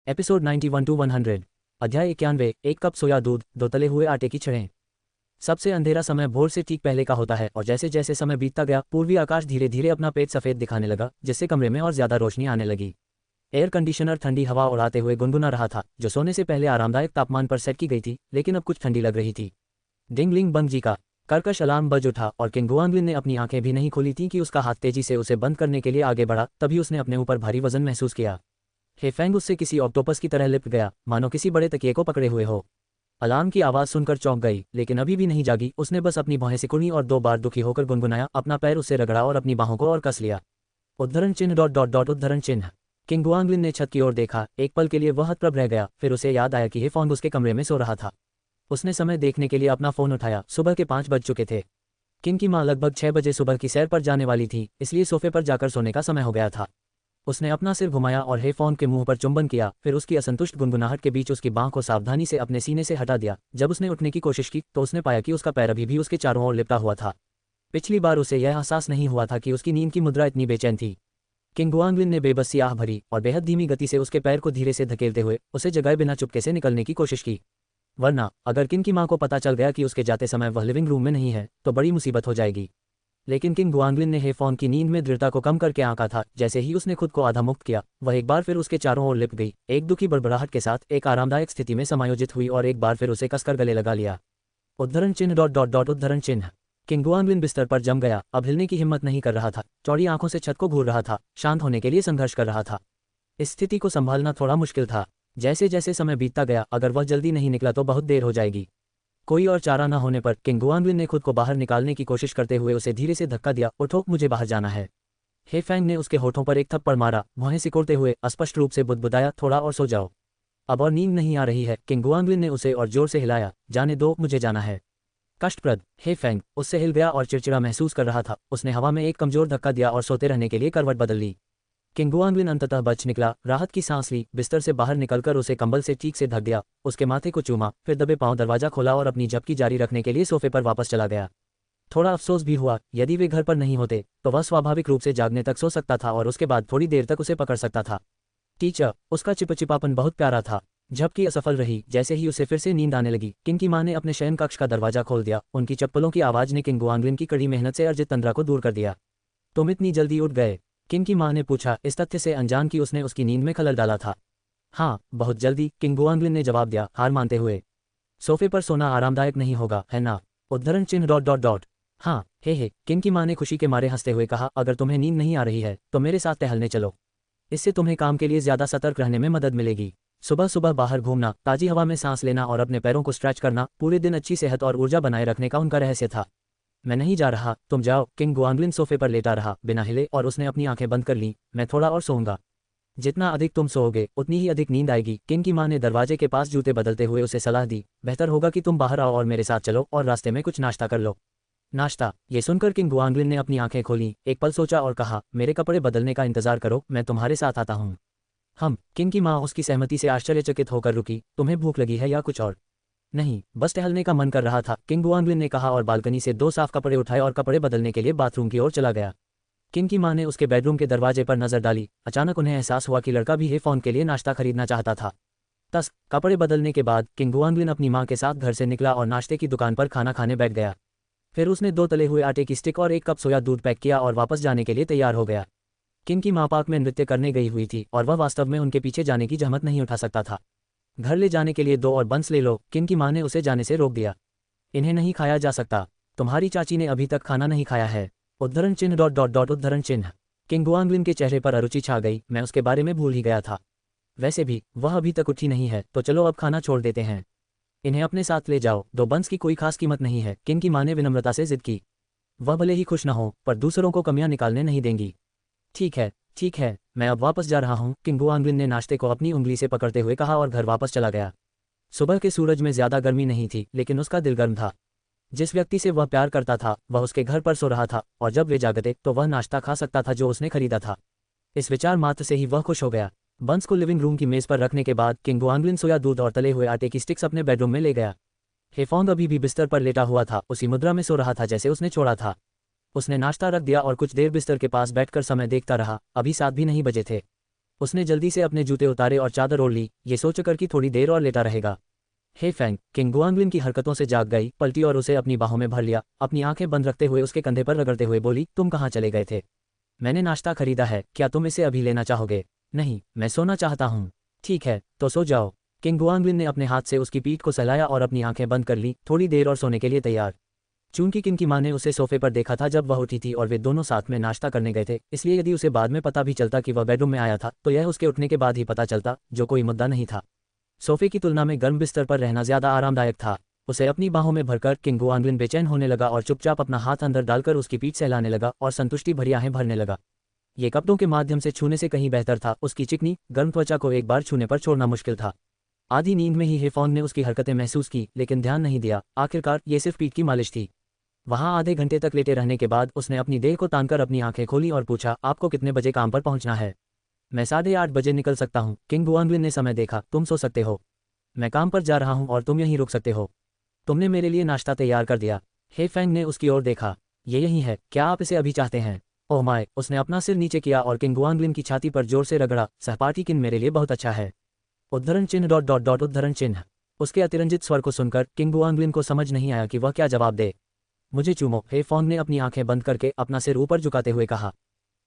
Episode 91 to 100। अध्याय 91। एक cup सोया दूध, दो तले हुए आटे की छड़ें। सबसे अंधेरा समय भोर से ठीक पहले का होता है और जैसे जैसे समय बीतता गया पूर्वी आकाश धीरे धीरे अपना पेट सफेद दिखाने लगा, जिससे कमरे में और ज्यादा रोशनी आने लगी। एयर कंडीशनर ठंडी हवा उड़ाते हुए गुनगुना रहा था, जो सोने से पहले आरामदायक तापमान पर सेट की गई थी, लेकिन अब कुछ ठंडी लग रही थी। डिंगलिंग बंग जी का कर्कश अलार्म बज उठा और किंग गुआंगलिन ने अपनी आंखें भी नहीं खोली थीं कि उसका हाथ तेजी से उसे बंद करने के लिए आगे बढ़ा। तभी उसने अपने ऊपर भारी वजन महसूस किया। हे फैंग उससे किसी ऑक्टोपस की तरह लिपट गया, मानो किसी बड़े तकिए को पकड़े हुए हो। अलार्म की आवाज़ सुनकर चौंक गई, लेकिन अभी भी नहीं जागी। उसने बस अपनी भौहें सिकुड़ी और 2 बार दुखी होकर गुनगुनाया। अपना पैर उससे रगड़ा और अपनी बाहों को और कस लिया। उद्धरण चिन्ह डॉट डॉट डॉट उद्धरण चिन्ह। किंग गुआंगलिन ने छत की ओर देखा। एक पल के लिए वह हतप्रभ रह गया, फिर उसे याद आया कि हे फॉन्ग उसके कमरे में सो रहा था। उसने समय देखने के लिए अपना फ़ोन उठाया। सुबह के 5 बज चुके थे। किंग की माँ लगभग 6 बजे सुबह की सैर पर जाने वाली थी, इसलिए सोफे पर जाकर सोने का समय हो गया था। उसने अपना सिर घुमाया और हे फॉन्ग के मुंह पर चुंबन किया, फिर उसकी असंतुष्ट गुनगुनाहट के बीच उसकी बांह को सावधानी से अपने सीने से हटा दिया। जब उसने उठने की कोशिश की तो उसने पाया कि उसका पैर अभी भी उसके चारों ओर लिपटा हुआ था। पिछली बार उसे यह एहसास नहीं हुआ था कि उसकी नींद की मुद्रा इतनी बेचैन थी। किंग गुआंगलिन ने बेबसी आह भरी और बेहद धीमी गति से उसके पैर को धीरे से धकेलते हुए उसे जगाए बिना चुपके से निकलने की कोशिश की। वरना अगर किंग की माँ को पता चल गया कि उसके जाते समय वह लिविंग रूम में नहीं है तो बड़ी मुसीबत हो जाएगी। लेकिन किंग गुआंगलिन ने हे फॉन्ग की नींद में दृढ़ता को कम करके आंका था। जैसे ही उसने खुद को आधा मुक्त किया, वह एक बार फिर उसके चारों ओर लिप गई, एक दुखी बड़बड़ाहट के साथ एक आरामदायक स्थिति में समायोजित हुई और एक बार फिर उसे कसकर गले लगा लिया। उद्धरण चिन्ह डॉट डॉट डॉट उद्धरण चिन्ह। किंग गुआंगलिन बिस्तर पर जम गया। अब हिलने की हिम्मत नहीं कर रहा था। चौड़ी आंखों से छत को घूर रहा था, शांत होने के लिए संघर्ष कर रहा था। इस स्थिति को संभालना थोड़ा मुश्किल था। जैसे जैसे समय बीतता गया, अगर वह जल्दी नहीं निकला तो बहुत देर हो जाएगी। कोई और चारा न होने पर किंग गुआंगलिन ने खुद को बाहर निकालने की कोशिश करते हुए उसे धीरे से धक्का दिया। उठो, मुझे बाहर जाना है। हे फैंग ने उसके होठों पर एक थप्पड़ मारा, भौहें सिकोड़ते हुए अस्पष्ट रूप से बुदबुदाया, थोड़ा और सो जाओ। अब और नींद नहीं आ रही है। किंग गुआंगलिन ने उसे और जोर से हिलाया। जाने दो, मुझे जाना है। कष्टप्रद। हे फैंग उससे हिल गया और चिड़चिड़ा महसूस कर रहा था। उसने हवा में एक कमजोर धक्का दिया और सोते रहने के लिए करवट बदल ली। किंग गुआंगलिन अंततः बच निकला, राहत की सांस ली, बिस्तर से बाहर निकलकर उसे कंबल से ठीक से ढक दिया, उसके माथे को चूमा, फिर दबे पांव दरवाजा खोला और अपनी झपकी जारी रखने के लिए सोफे पर वापस चला गया। थोड़ा अफसोस भी हुआ, यदि वे घर पर नहीं होते तो वह स्वाभाविक रूप से जागने तक सो सकता था और उसके बाद थोड़ी देर तक उसे पकड़ सकता था। टीचर, उसका चिपचिपापन बहुत प्यारा था। झपकी असफल रही। जैसे ही उसे फिर से नींद आने लगी, किंग की माँ ने अपने शयन कक्ष का दरवाजा खोल दिया। उनकी चप्पलों की आवाज ने किंग गुआंगलिन की कड़ी मेहनत से अर्जित तंद्रा को दूर कर दिया। तुम इतनी जल्दी उठ गए? किंग की माँ ने पूछा, इस तथ्य से अनजान कि उसने उसकी नींद में खलल डाला था। हाँ, बहुत जल्दी, किंग गुआंगलिन ने जवाब दिया, हार मानते हुए। सोफे पर सोना आरामदायक नहीं होगा, है ना? उद्धरण चिन्ह डॉट डॉट डॉट। हाँ, हे, किंग की माँ ने खुशी के मारे हंसते हुए कहा, अगर तुम्हें नींद नहीं आ रही है तो मेरे साथ टहलने चलो। इससे तुम्हें काम के लिए ज्यादा सतर्क रहने में मदद मिलेगी। सुबह सुबह बाहर घूमना, ताजी हवा में सांस लेना और अपने पैरों को स्ट्रेच करना पूरे दिन अच्छी सेहत और ऊर्जा बनाए रखने का उनका रहस्य था। मैं नहीं जा रहा, तुम जाओ। किंग गुआंगलिन सोफे पर लेटा रहा, बिना हिले, और उसने अपनी आंखें बंद कर लीं। मैं थोड़ा और सोऊंगा। जितना अधिक तुम सोओगे उतनी ही अधिक नींद आएगी। किंग की माँ ने दरवाजे के पास जूते बदलते हुए उसे सलाह दी, बेहतर होगा कि तुम बाहर आओ और मेरे साथ चलो और रास्ते में कुछ नाश्ता कर लो। नाश्ता? ये सुनकर किंग गुआंगलिन ने अपनी आंखें खोली, एक पल सोचा और कहा, मेरे कपड़े बदलने का इंतजार करो, मैं तुम्हारे साथ आता हूँ। किंग की माँ उसकी सहमति से आश्चर्यचकित होकर रुकी। तुम्हें भूख लगी है या कुछ और? नहीं, बस टहलने का मन कर रहा था, किंग गुआंगलिन ने कहा और बालकनी से 2 साफ कपड़े उठाए और कपड़े बदलने के लिए बाथरूम की ओर चला गया। किंग की माँ ने उसके बेडरूम के दरवाजे पर नजर डाली। अचानक उन्हें एहसास हुआ कि लड़का भी हे फॉन्ग के लिए नाश्ता खरीदना चाहता था। कपड़े बदलने के बाद किंग गुआंगलिन अपनी माँ के साथ घर से निकला और नाश्ते की दुकान पर खाना खाने बैठ गया। फिर उसने 2 तले हुए आटे की स्टिक और 1 कप सोया दूध पैक किया और वापस जाने के लिए तैयार हो गया। किंग की माँ पार्क में नृत्य करने गई हुई थी और वह वास्तव में उनके पीछे जाने की जहमत नहीं उठा सकता था। घर ले जाने के लिए 2 और बंस ले लो। किंग की माँ ने उसे जाने से रोक दिया। इन्हें नहीं खाया जा सकता, तुम्हारी चाची ने अभी तक खाना नहीं खाया है। उद्धरण चिन्ह डॉट डॉट डॉट उद्धरण चिन्ह। किंग गुआंगलिन के चेहरे पर अरुचि छा गई। मैं उसके बारे में भूल ही गया था। वैसे भी वह अभी तक उठी नहीं है, तो चलो अब खाना छोड़ देते हैं। इन्हें अपने साथ ले जाओ, 2 बंस की कोई खास कीमत नहीं है। किंग की माँ ने विनम्रता से जिद की। वह भले ही खुश न हो, पर दूसरों को कमियां निकालने नहीं देंगी। ठीक है, मैं अब वापस जा रहा हूँ, किंग गुआंगलिन ने नाश्ते को अपनी उंगली से पकड़ते हुए कहा और घर वापस चला गया। सुबह के सूरज में ज्यादा गर्मी नहीं थी, लेकिन उसका दिल गर्म था। जिस व्यक्ति से वह प्यार करता था वह उसके घर पर सो रहा था, और जब वे जागते तो वह नाश्ता खा सकता था जो उसने खरीदा था। इस विचार मात्र से ही वह खुश हो गया। बंस को लिविंग रूम की मेज पर रखने के बाद किंग गुआंगलिन सोया दूध और तले हुए आटे की स्टिक्स अपने बेडरूम में ले गया। हे फॉन्ग अभी भी बिस्तर पर लेटा हुआ था, उसी मुद्रा में सो रहा था जैसे उसने छोड़ा था। उसने नाश्ता रख दिया और कुछ देर बिस्तर के पास बैठकर समय देखता रहा। अभी 7 भी नहीं बजे थे। उसने जल्दी से अपने जूते उतारे और चादर ओढ़ ली, ये सोचकर कि थोड़ी देर और लेटा रहेगा। हे फैंग, किंग गुआंगलिन की हरकतों से जाग गई, पलटी और उसे अपनी बाहों में भर लिया। अपनी आंखें बंद रखते हुए उसके कंधे पर रगड़ते हुए बोली, तुम कहाँ चले गए थे? मैंने नाश्ता खरीदा है, क्या तुम इसे अभी लेना चाहोगे? नहीं, मैं सोना चाहता हूँ। ठीक है, तो सो जाओ। किंग गुआंगलिन ने अपने हाथ से उसकी पीठ को सहलाया और अपनी आंखें बंद कर ली, थोड़ी देर और सोने के लिए तैयार। चूंकि किंग की माँ ने उसे सोफे पर देखा था जब वह उठी थी और वे दोनों साथ में नाश्ता करने गए थे, इसलिए यदि उसे बाद में पता भी चलता कि वह बेडरूम में आया था तो यह उसके उठने के बाद ही पता चलता, जो कोई मुद्दा नहीं था। सोफे की तुलना में गर्म बिस्तर पर रहना ज्यादा आरामदायक था। उसे अपनी बाहों में भरकर किंग गुआंगलिन बेचैन होने लगा और चुपचाप अपना हाथ अंदर डालकर उसकी पीठ सहलाने लगा और संतुष्टि भरी आहें भरने लगा। ये कपड़ों के माध्यम से छूने से कहीं बेहतर था, उसकी चिकनी गर्म त्वचा को एक बार छूने पर छोड़ना मुश्किल था। आधी नींद में ही हेफॉन ने उसकी हरकतें महसूस की, लेकिन ध्यान नहीं दिया। आखिरकार ये सिर्फ पीठ की मालिश थी। वहां आधे घंटे तक लेटे रहने के बाद उसने अपनी देह को तानकर अपनी आंखें खोली और पूछा, आपको कितने बजे काम पर पहुंचना है? मैं 8:30 बजे निकल सकता हूँ। किंग गुआंगलिन ने समय देखा, तुम सो सकते हो। मैं काम पर जा रहा हूँ और तुम यहीं रुक सकते हो। तुमने मेरे लिए नाश्ता तैयार कर दिया। हे फैंग ने उसकी ओर देखा। ये यही है, क्या आप इसे अभी चाहते हैं? ओह माय, उसने अपना सिर नीचे किया और किंग गुआंगलिन की छाती पर जोर से रगड़ा। सहपाठी किन मेरे लिए बहुत अच्छा है। उद्धरण चिन्ह डॉट डॉट डॉट उद्धरण चिन्ह। उसके अतिरंजित स्वर को सुनकर किंग गुआंगलिन को समझ नहीं आया कि वह क्या जवाब दे। मुझे चूमो, हे फॉन्ग ने अपनी आंखें बंद करके अपना सिर ऊपर झुकाते हुए कहा।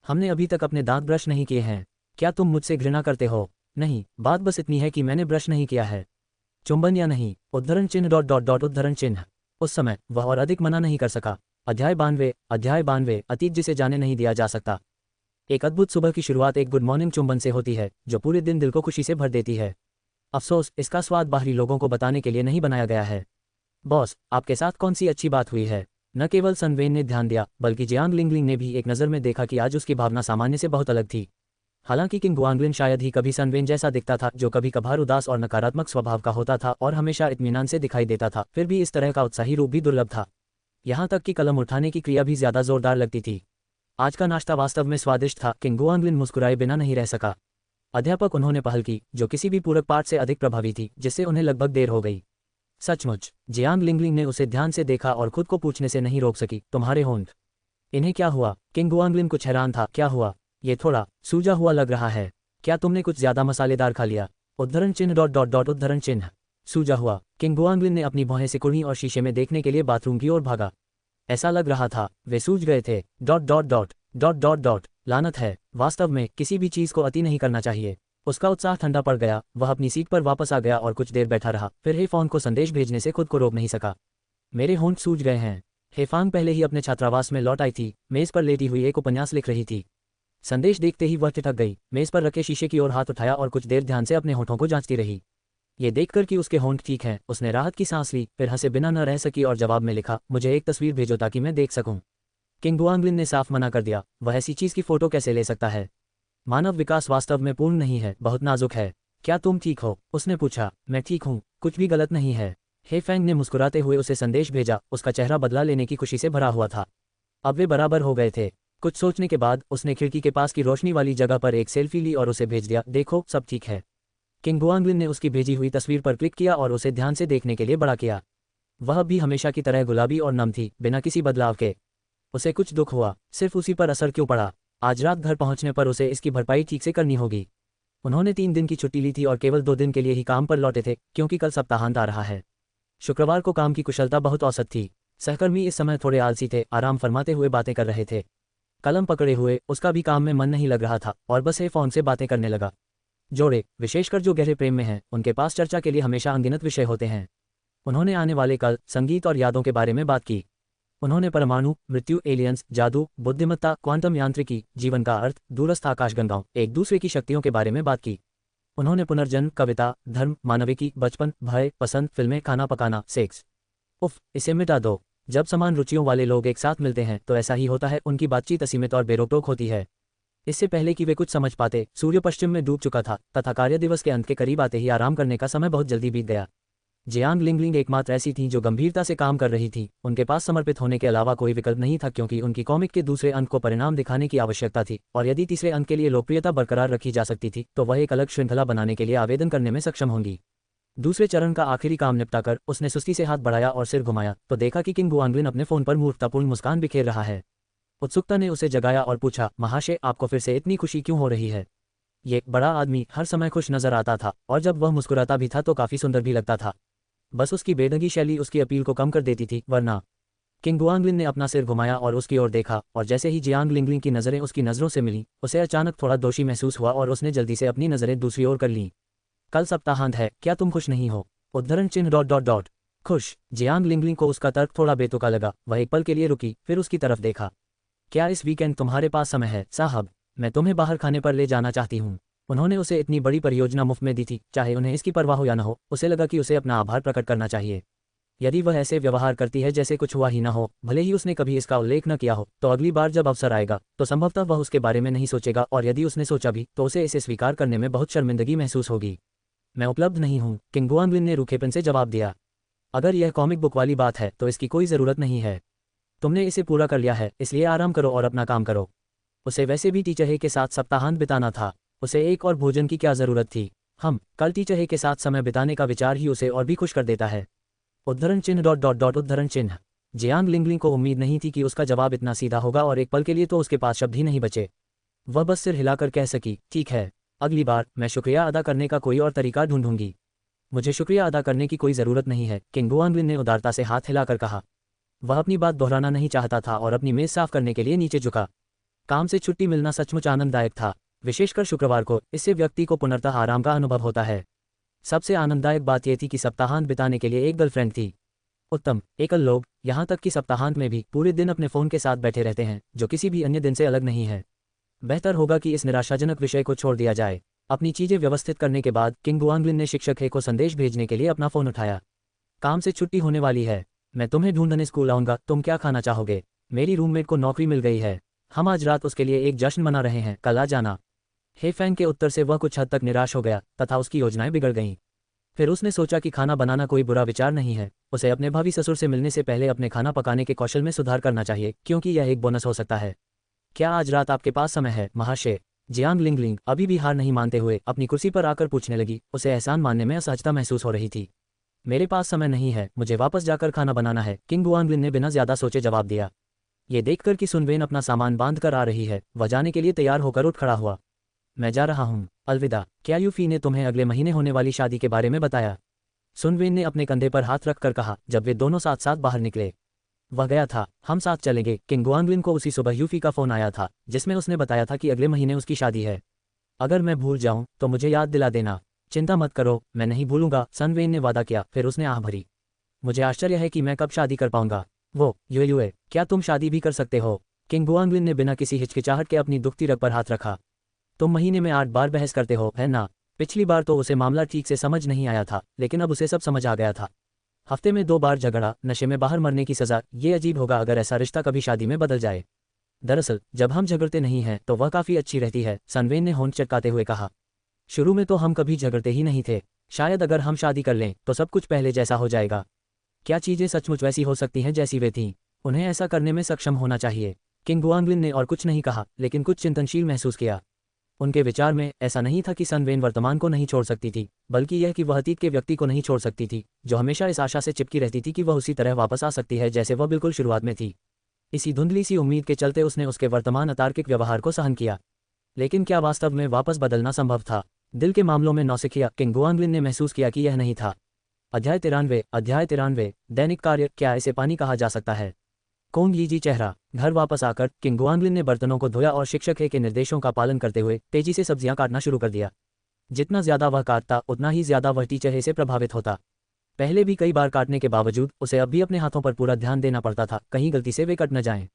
हमने अभी तक अपने दांत ब्रश नहीं किए हैं। क्या तुम मुझसे घृणा करते हो? नहीं, बात बस इतनी है कि मैंने ब्रश नहीं किया है। चुंबन या नहीं? उद्धरण चिन्ह डॉट डॉट डॉट उद्धरण चिन्ह। उस समय वह और अधिक मना नहीं कर सका। अध्याय 92 अतीत जिसे जाने नहीं दिया जा सकता। एक अद्भुत सुबह की शुरुआत एक गुड मॉर्निंग चुंबन से होती है, जो पूरे दिन दिल को खुशी से भर देती है। अफसोस, इसका स्वाद बाहरी लोगों को बताने के लिए नहीं बनाया गया है। बॉस, आपके साथ कौन सी अच्छी बात हुई है? न केवल सन वेन ने ध्यान दिया, बल्कि जियांग लिंगलिंग ने भी एक नज़र में देखा कि आज उसकी भावना सामान्य से बहुत अलग थी। हालांकि किंग गुआंगलिन शायद ही कभी सन वेन जैसा दिखता था, जो कभी कभार उदास और नकारात्मक स्वभाव का होता था और हमेशा इत्मीनान से दिखाई देता था, फिर भी इस तरह का उत्साही रूप भी दुर्लभ था। यहाँ तक कि कलम उठाने की क्रिया भी ज्यादा जोरदार लगती थी। आज का नाश्ता वास्तव में स्वादिष्ट था। किंग गुआंगलिन मुस्कुराए बिना नहीं रह सका। अध्यापक, उन्होंने पहल की जो किसी भी पूरक पाठ से अधिक प्रभावी थी, जिससे उन्हें लगभग देर हो गई। सचमुच? जियांग लिंगलिंग ने उसे ध्यान से देखा और खुद को पूछने से नहीं रोक सकी, तुम्हारे होंठ, इन्हें क्या हुआ? किंग गुआंगलिन कुछ हैरान था। क्या हुआ? ये थोड़ा सूजा हुआ लग रहा है। क्या तुमने कुछ ज्यादा मसालेदार खा लिया? उद्धरण चिन्ह डॉट डॉट डॉट उद्धरण चिन्ह। सूजा हुआ? किंग गुआंगलिन ने अपनी भौहें सिकुड़ी और शीशे में देखने के लिए बाथरूम की ओर भागा। ऐसा लग रहा था वे सूज गए थे। Dot dot dot dot dot dot. लानत है, वास्तव में किसी भी चीज को अति नहीं करना चाहिए। उसका उत्साह ठंडा पड़ गया। वह अपनी सीट पर वापस आ गया और कुछ देर बैठा रहा, फिर हेफॉन को संदेश भेजने से खुद को रोक नहीं सका। मेरे होंठ सूज गए हैं। हेफांग पहले ही अपने छात्रावास में लौट आई थी, मेज पर लेटी हुई एक उपन्यास लिख रही थी। संदेश देखते ही वह ठिठक गई, मेज पर रखे शीशे की ओर हाथ उठाया और कुछ देर ध्यान से अपने होठों को जांचती रही। ये देखकर कि उसके होंठ ठीक हैं, उसने राहत की सांस ली, फिर हंसे बिना न रह सकी और जवाब में लिखा, मुझे एक तस्वीर भेजो ताकि मैं देख सकूं। किंग गुआंगलिन ने साफ मना कर दिया। वह ऐसी चीज की फोटो कैसे ले सकता है? मानव विकास वास्तव में पूर्ण नहीं है, बहुत नाजुक है। क्या तुम ठीक हो? उसने पूछा। मैं ठीक हूँ, कुछ भी गलत नहीं है। हे फैंग ने मुस्कुराते हुए उसे संदेश भेजा। उसका चेहरा बदला लेने की खुशी से भरा हुआ था। अब वे बराबर हो गए थे। कुछ सोचने के बाद उसने खिड़की के पास की रोशनी वाली जगह पर एक सेल्फी ली और उसे भेज दिया, देखो सब ठीक है। किंग गुआंगलिन ने उसकी भेजी हुई तस्वीर पर क्लिक किया और उसे ध्यान से देखने के लिए बड़ा किया। वह भी हमेशा की तरह गुलाबी और नम थी, बिना किसी बदलाव के। उसे कुछ दुख हुआ, सिर्फ उसी पर असर क्यों पड़ा? आज रात घर पहुंचने पर उसे इसकी भरपाई ठीक से करनी होगी। उन्होंने 3 दिन की छुट्टी ली थी और केवल 2 दिन के लिए ही काम पर लौटे थे, क्योंकि कल सप्ताहांत आ रहा है। शुक्रवार को काम की कुशलता बहुत औसत थी। सहकर्मी इस समय थोड़े आलसी थे, आराम फरमाते हुए बातें कर रहे थे। कलम पकड़े हुए उसका भी काम में मन नहीं लग रहा था और बस फोन से बातें करने लगा। जोड़े, विशेषकर जो गहरे प्रेम में हैं, उनके पास चर्चा के लिए हमेशा अनगिनत विषय होते हैं। उन्होंने आने वाले कल, संगीत और यादों के बारे में बात की। उन्होंने परमाणु, मृत्यु, एलियंस, जादू, बुद्धिमत्ता, क्वांटम यांत्रिकी, जीवन का अर्थ, दूरस्थ आकाशगंगाओं, एक दूसरे की शक्तियों के बारे में बात की। उन्होंने पुनर्जन्म, कविता, धर्म, मानविकी, बचपन, भय, पसंद, फिल्में, खाना पकाना, सेक्स। उफ, इसे मिटा दो। जब समान रुचियों वाले लोग एक साथ मिलते हैं तो ऐसा ही होता है, उनकी बातचीत असीमित और बेरोक-टोक होती है। इससे पहले कि वे कुछ समझ पाते, सूर्य पश्चिम में डूब चुका था तथा कार्य दिवस के अंत के करीब आते ही आराम करने का समय बहुत जल्दी बीत गया। जियांग लिंगलिंग एकमात्र ऐसी थी जो गंभीरता से काम कर रही थी। उनके पास समर्पित होने के अलावा कोई विकल्प नहीं था, क्योंकि उनकी कॉमिक के दूसरे अंक को परिणाम दिखाने की आवश्यकता थी, और यदि तीसरे अंक के लिए लोकप्रियता बरकरार रखी जा सकती थी तो वह एक अलग श्रृंखला बनाने के लिए आवेदन करने में सक्षम होंगी। दूसरे चरण का आखिरी काम निपटाकर उसने सुस्ती से हाथ बढ़ाया और सिर घुमाया तो देखा कि किंग गुआंगलिन अपने फोन पर मूर्खतापूर्ण मुस्कान बिखेर रहा है। उत्सुकता ने उसे जगाया और पूछा, महाशय, आपको फिर से इतनी खुशी क्यों हो रही है? ये बड़ा आदमी हर समय खुश नजर आता था और जब वह मुस्कुराता भी था तो काफी सुंदर भी लगता था। बस उसकी बेढंगी शैली उसकी अपील को कम कर देती थी, वरना। किंग गुआंगलिन ने अपना सिर घुमाया और उसकी ओर देखा, और जैसे ही जियांग लिंगलिंग की नज़रें उसकी नज़रों से मिलीं, उसे अचानक थोड़ा दोषी महसूस हुआ और उसने जल्दी से अपनी नज़रें दूसरी ओर कर लीं। कल सप्ताहांत है, क्या तुम खुश नहीं हो? उद्धरण चिन्ह डॉट डॉट डॉट। खुश? जियांग लिंगलिंग को उसका तर्क थोड़ा बेतुका लगा। वह एक पल के लिए रुकी, फिर उसकी तरफ देखा। क्या इस वीकेंड तुम्हारे पास समय है साहब? मैं तुम्हें बाहर खाने पर ले जाना चाहती हूँ। उन्होंने उसे इतनी बड़ी परियोजना मुफ्त में दी थी, चाहे उन्हें इसकी परवाह हो या न हो, उसे लगा कि उसे अपना आभार प्रकट करना चाहिए। यदि वह ऐसे व्यवहार करती है जैसे कुछ हुआ ही ना हो, भले ही उसने कभी इसका उल्लेख न किया हो, तो अगली बार जब अवसर आएगा तो संभवतः वह उसके बारे में नहीं सोचेगा, और यदि उसने सोचा भी तो उसे इसे स्वीकार करने में बहुत शर्मिंदगी महसूस होगी। मैं उपलब्ध नहीं हूँ, किंग गुआंगलिन ने रूखेपन से जवाब दिया। अगर यह कॉमिक बुक वाली बात है तो इसकी कोई ज़रूरत नहीं है। तुमने इसे पूरा कर लिया है, इसलिए आराम करो और अपना काम करो। उसे वैसे भी टीचर के साथ सप्ताहांत बिताना था, उसे एक और भोजन की क्या ज़रूरत थी? कल टीचर के साथ समय बिताने का विचार ही उसे और भी खुश कर देता है। उद्धरण चिन्ह डॉट डॉट डॉट उद्धरण चिन्ह। जियांग लिंगलिंग को उम्मीद नहीं थी कि उसका जवाब इतना सीधा होगा, और एक पल के लिए तो उसके पास शब्द ही नहीं बचे। वह बस सिर हिलाकर कह सकी, ठीक है, अगली बार मैं शुक्रिया अदा करने का कोई और तरीका ढूंढूंगी। मुझे शुक्रिया अदा करने की कोई ज़रूरत नहीं है, किंग गुआंगलिन ने उदारता से हाथ हिलाकर कहा। वह अपनी बात दोहराना नहीं चाहता था और अपनी मेज़ साफ करने के लिए नीचे झुका। काम से छुट्टी मिलना सचमुच आनंददायक था, विशेषकर शुक्रवार को। इससे व्यक्ति को पुनर्तः आराम का अनुभव होता है। सबसे आनंददायक बात यह थी कि सप्ताहांत बिताने के लिए एक गर्लफ्रेंड थी। उत्तम, एकल लोग, यहाँ तक कि सप्ताहांत में भी पूरे दिन अपने फ़ोन के साथ बैठे रहते हैं, जो किसी भी अन्य दिन से अलग नहीं है। बेहतर होगा कि इस निराशाजनक विषय को छोड़ दिया जाए। अपनी चीज़ें व्यवस्थित करने के बाद किंग गुआंगलिन ने शिक्षक हे को संदेश भेजने के लिए अपना फ़ोन उठाया। काम से छुट्टी होने वाली है, मैं तुम्हें ढूंढने स्कूल आऊँगा। तुम क्या खाना चाहोगे? मेरी रूममेट को नौकरी मिल गई है, हम आज रात उसके लिए एक जश्न मना रहे हैं, कल आ जाना। हे फैंग के उत्तर से वह कुछ हद तक निराश हो गया तथा उसकी योजनाएं बिगड़ गईं। फिर उसने सोचा कि खाना बनाना कोई बुरा विचार नहीं है। उसे अपने भावी ससुर से मिलने से पहले अपने खाना पकाने के कौशल में सुधार करना चाहिए, क्योंकि यह एक बोनस हो सकता है। क्या आज रात आपके पास समय है महाशय? जियांग लिंगलिंग अभी भी हार नहीं मानते हुए अपनी कुर्सी पर आकर पूछने लगी। उसे एहसान मानने में असहजता महसूस हो रही थी। मेरे पास समय नहीं है, मुझे वापस जाकर खाना बनाना है, किंग गुआंगलिन ने बिना ज्यादा सोचे जवाब दिया। ये देखकर कि सुनवेन अपना सामान बांध कर आ रही है, वह जाने के लिए तैयार होकर उठ खड़ा हुआ। मैं जा रहा हूँ, अलविदा। क्या यूफी ने तुम्हें अगले महीने होने वाली शादी के बारे में बताया? सुनवेन ने अपने कंधे पर हाथ रखकर कहा, जब वे दोनों साथ साथ बाहर निकले। वह गया था, हम साथ चलेंगे। किंग गुआंगलिन को उसी सुबह यूफी का फोन आया था, जिसमें उसने बताया था कि अगले महीने उसकी शादी है। अगर मैं भूल जाऊं तो मुझे याद दिला देना। चिंता मत करो, मैं नहीं भूलूंगा, सनवेन ने वादा किया। फिर उसने आह भरी। मुझे आश्चर्य है कि मैं कब शादी कर पाऊंगा। वो युए, क्या तुम शादी भी कर सकते हो? किंग गुआंगलिन ने बिना किसी हिचकिचाहट के अपनी दुखती रग पर हाथ रखा। तुम महीने में 8 बार बहस करते हो, है ना? पिछली बार तो उसे मामला ठीक से समझ नहीं आया था, लेकिन अब उसे सब समझ आ गया था। हफ्ते में 2 बार झगड़ा, नशे में बाहर मरने की सज़ा। ये अजीब होगा अगर ऐसा रिश्ता कभी शादी में बदल जाए। दरअसल जब हम झगड़ते नहीं हैं तो वह काफ़ी अच्छी रहती है, सनवेन ने होंठ चटकाते हुए कहा। शुरू में तो हम कभी झगड़ते ही नहीं थे। शायद अगर हम शादी कर लें तो सब कुछ पहले जैसा हो जाएगा। क्या चीज़ें सचमुच वैसी हो सकती हैं जैसी वे थीं? उन्हें ऐसा करने में सक्षम होना चाहिए। किंग गुआंगलिन ने और कुछ नहीं कहा, लेकिन कुछ चिंतनशील महसूस किया। उनके विचार में ऐसा नहीं था कि सनवेन वर्तमान को नहीं छोड़ सकती थी, बल्कि यह कि वह अतीत के व्यक्ति को नहीं छोड़ सकती थी, जो हमेशा इस आशा से चिपकी रहती थी कि वह उसी तरह वापस आ सकती है जैसे वह बिल्कुल शुरुआत में थी। इसी धुंधली सी उम्मीद के चलते उसने उसके वर्तमान अतार्किक व्यवहार को सहन किया। लेकिन क्या वास्तव में वापस बदलना संभव था? दिल के मामलों में नौसिखिया किंग गुआंगलिन ने महसूस किया कि यह नहीं था। अध्याय 93 दैनिक कार्य, क्या इसे पानी कहा जा सकता है? कोंग यीजी चेहरा। घर वापस आकर किंग गुआंगलिन ने बर्तनों को धोया और शिक्षक हे के निर्देशों का पालन करते हुए तेजी से सब्जियां काटना शुरू कर दिया। जितना ज्यादा वह काटता उतना ही ज्यादा वह टीचर हे से प्रभावित होता। पहले भी कई बार काटने के बावजूद उसे अब भी अपने हाथों पर पूरा ध्यान देना पड़ता था, कहीं गलती से वे कट न जाएं।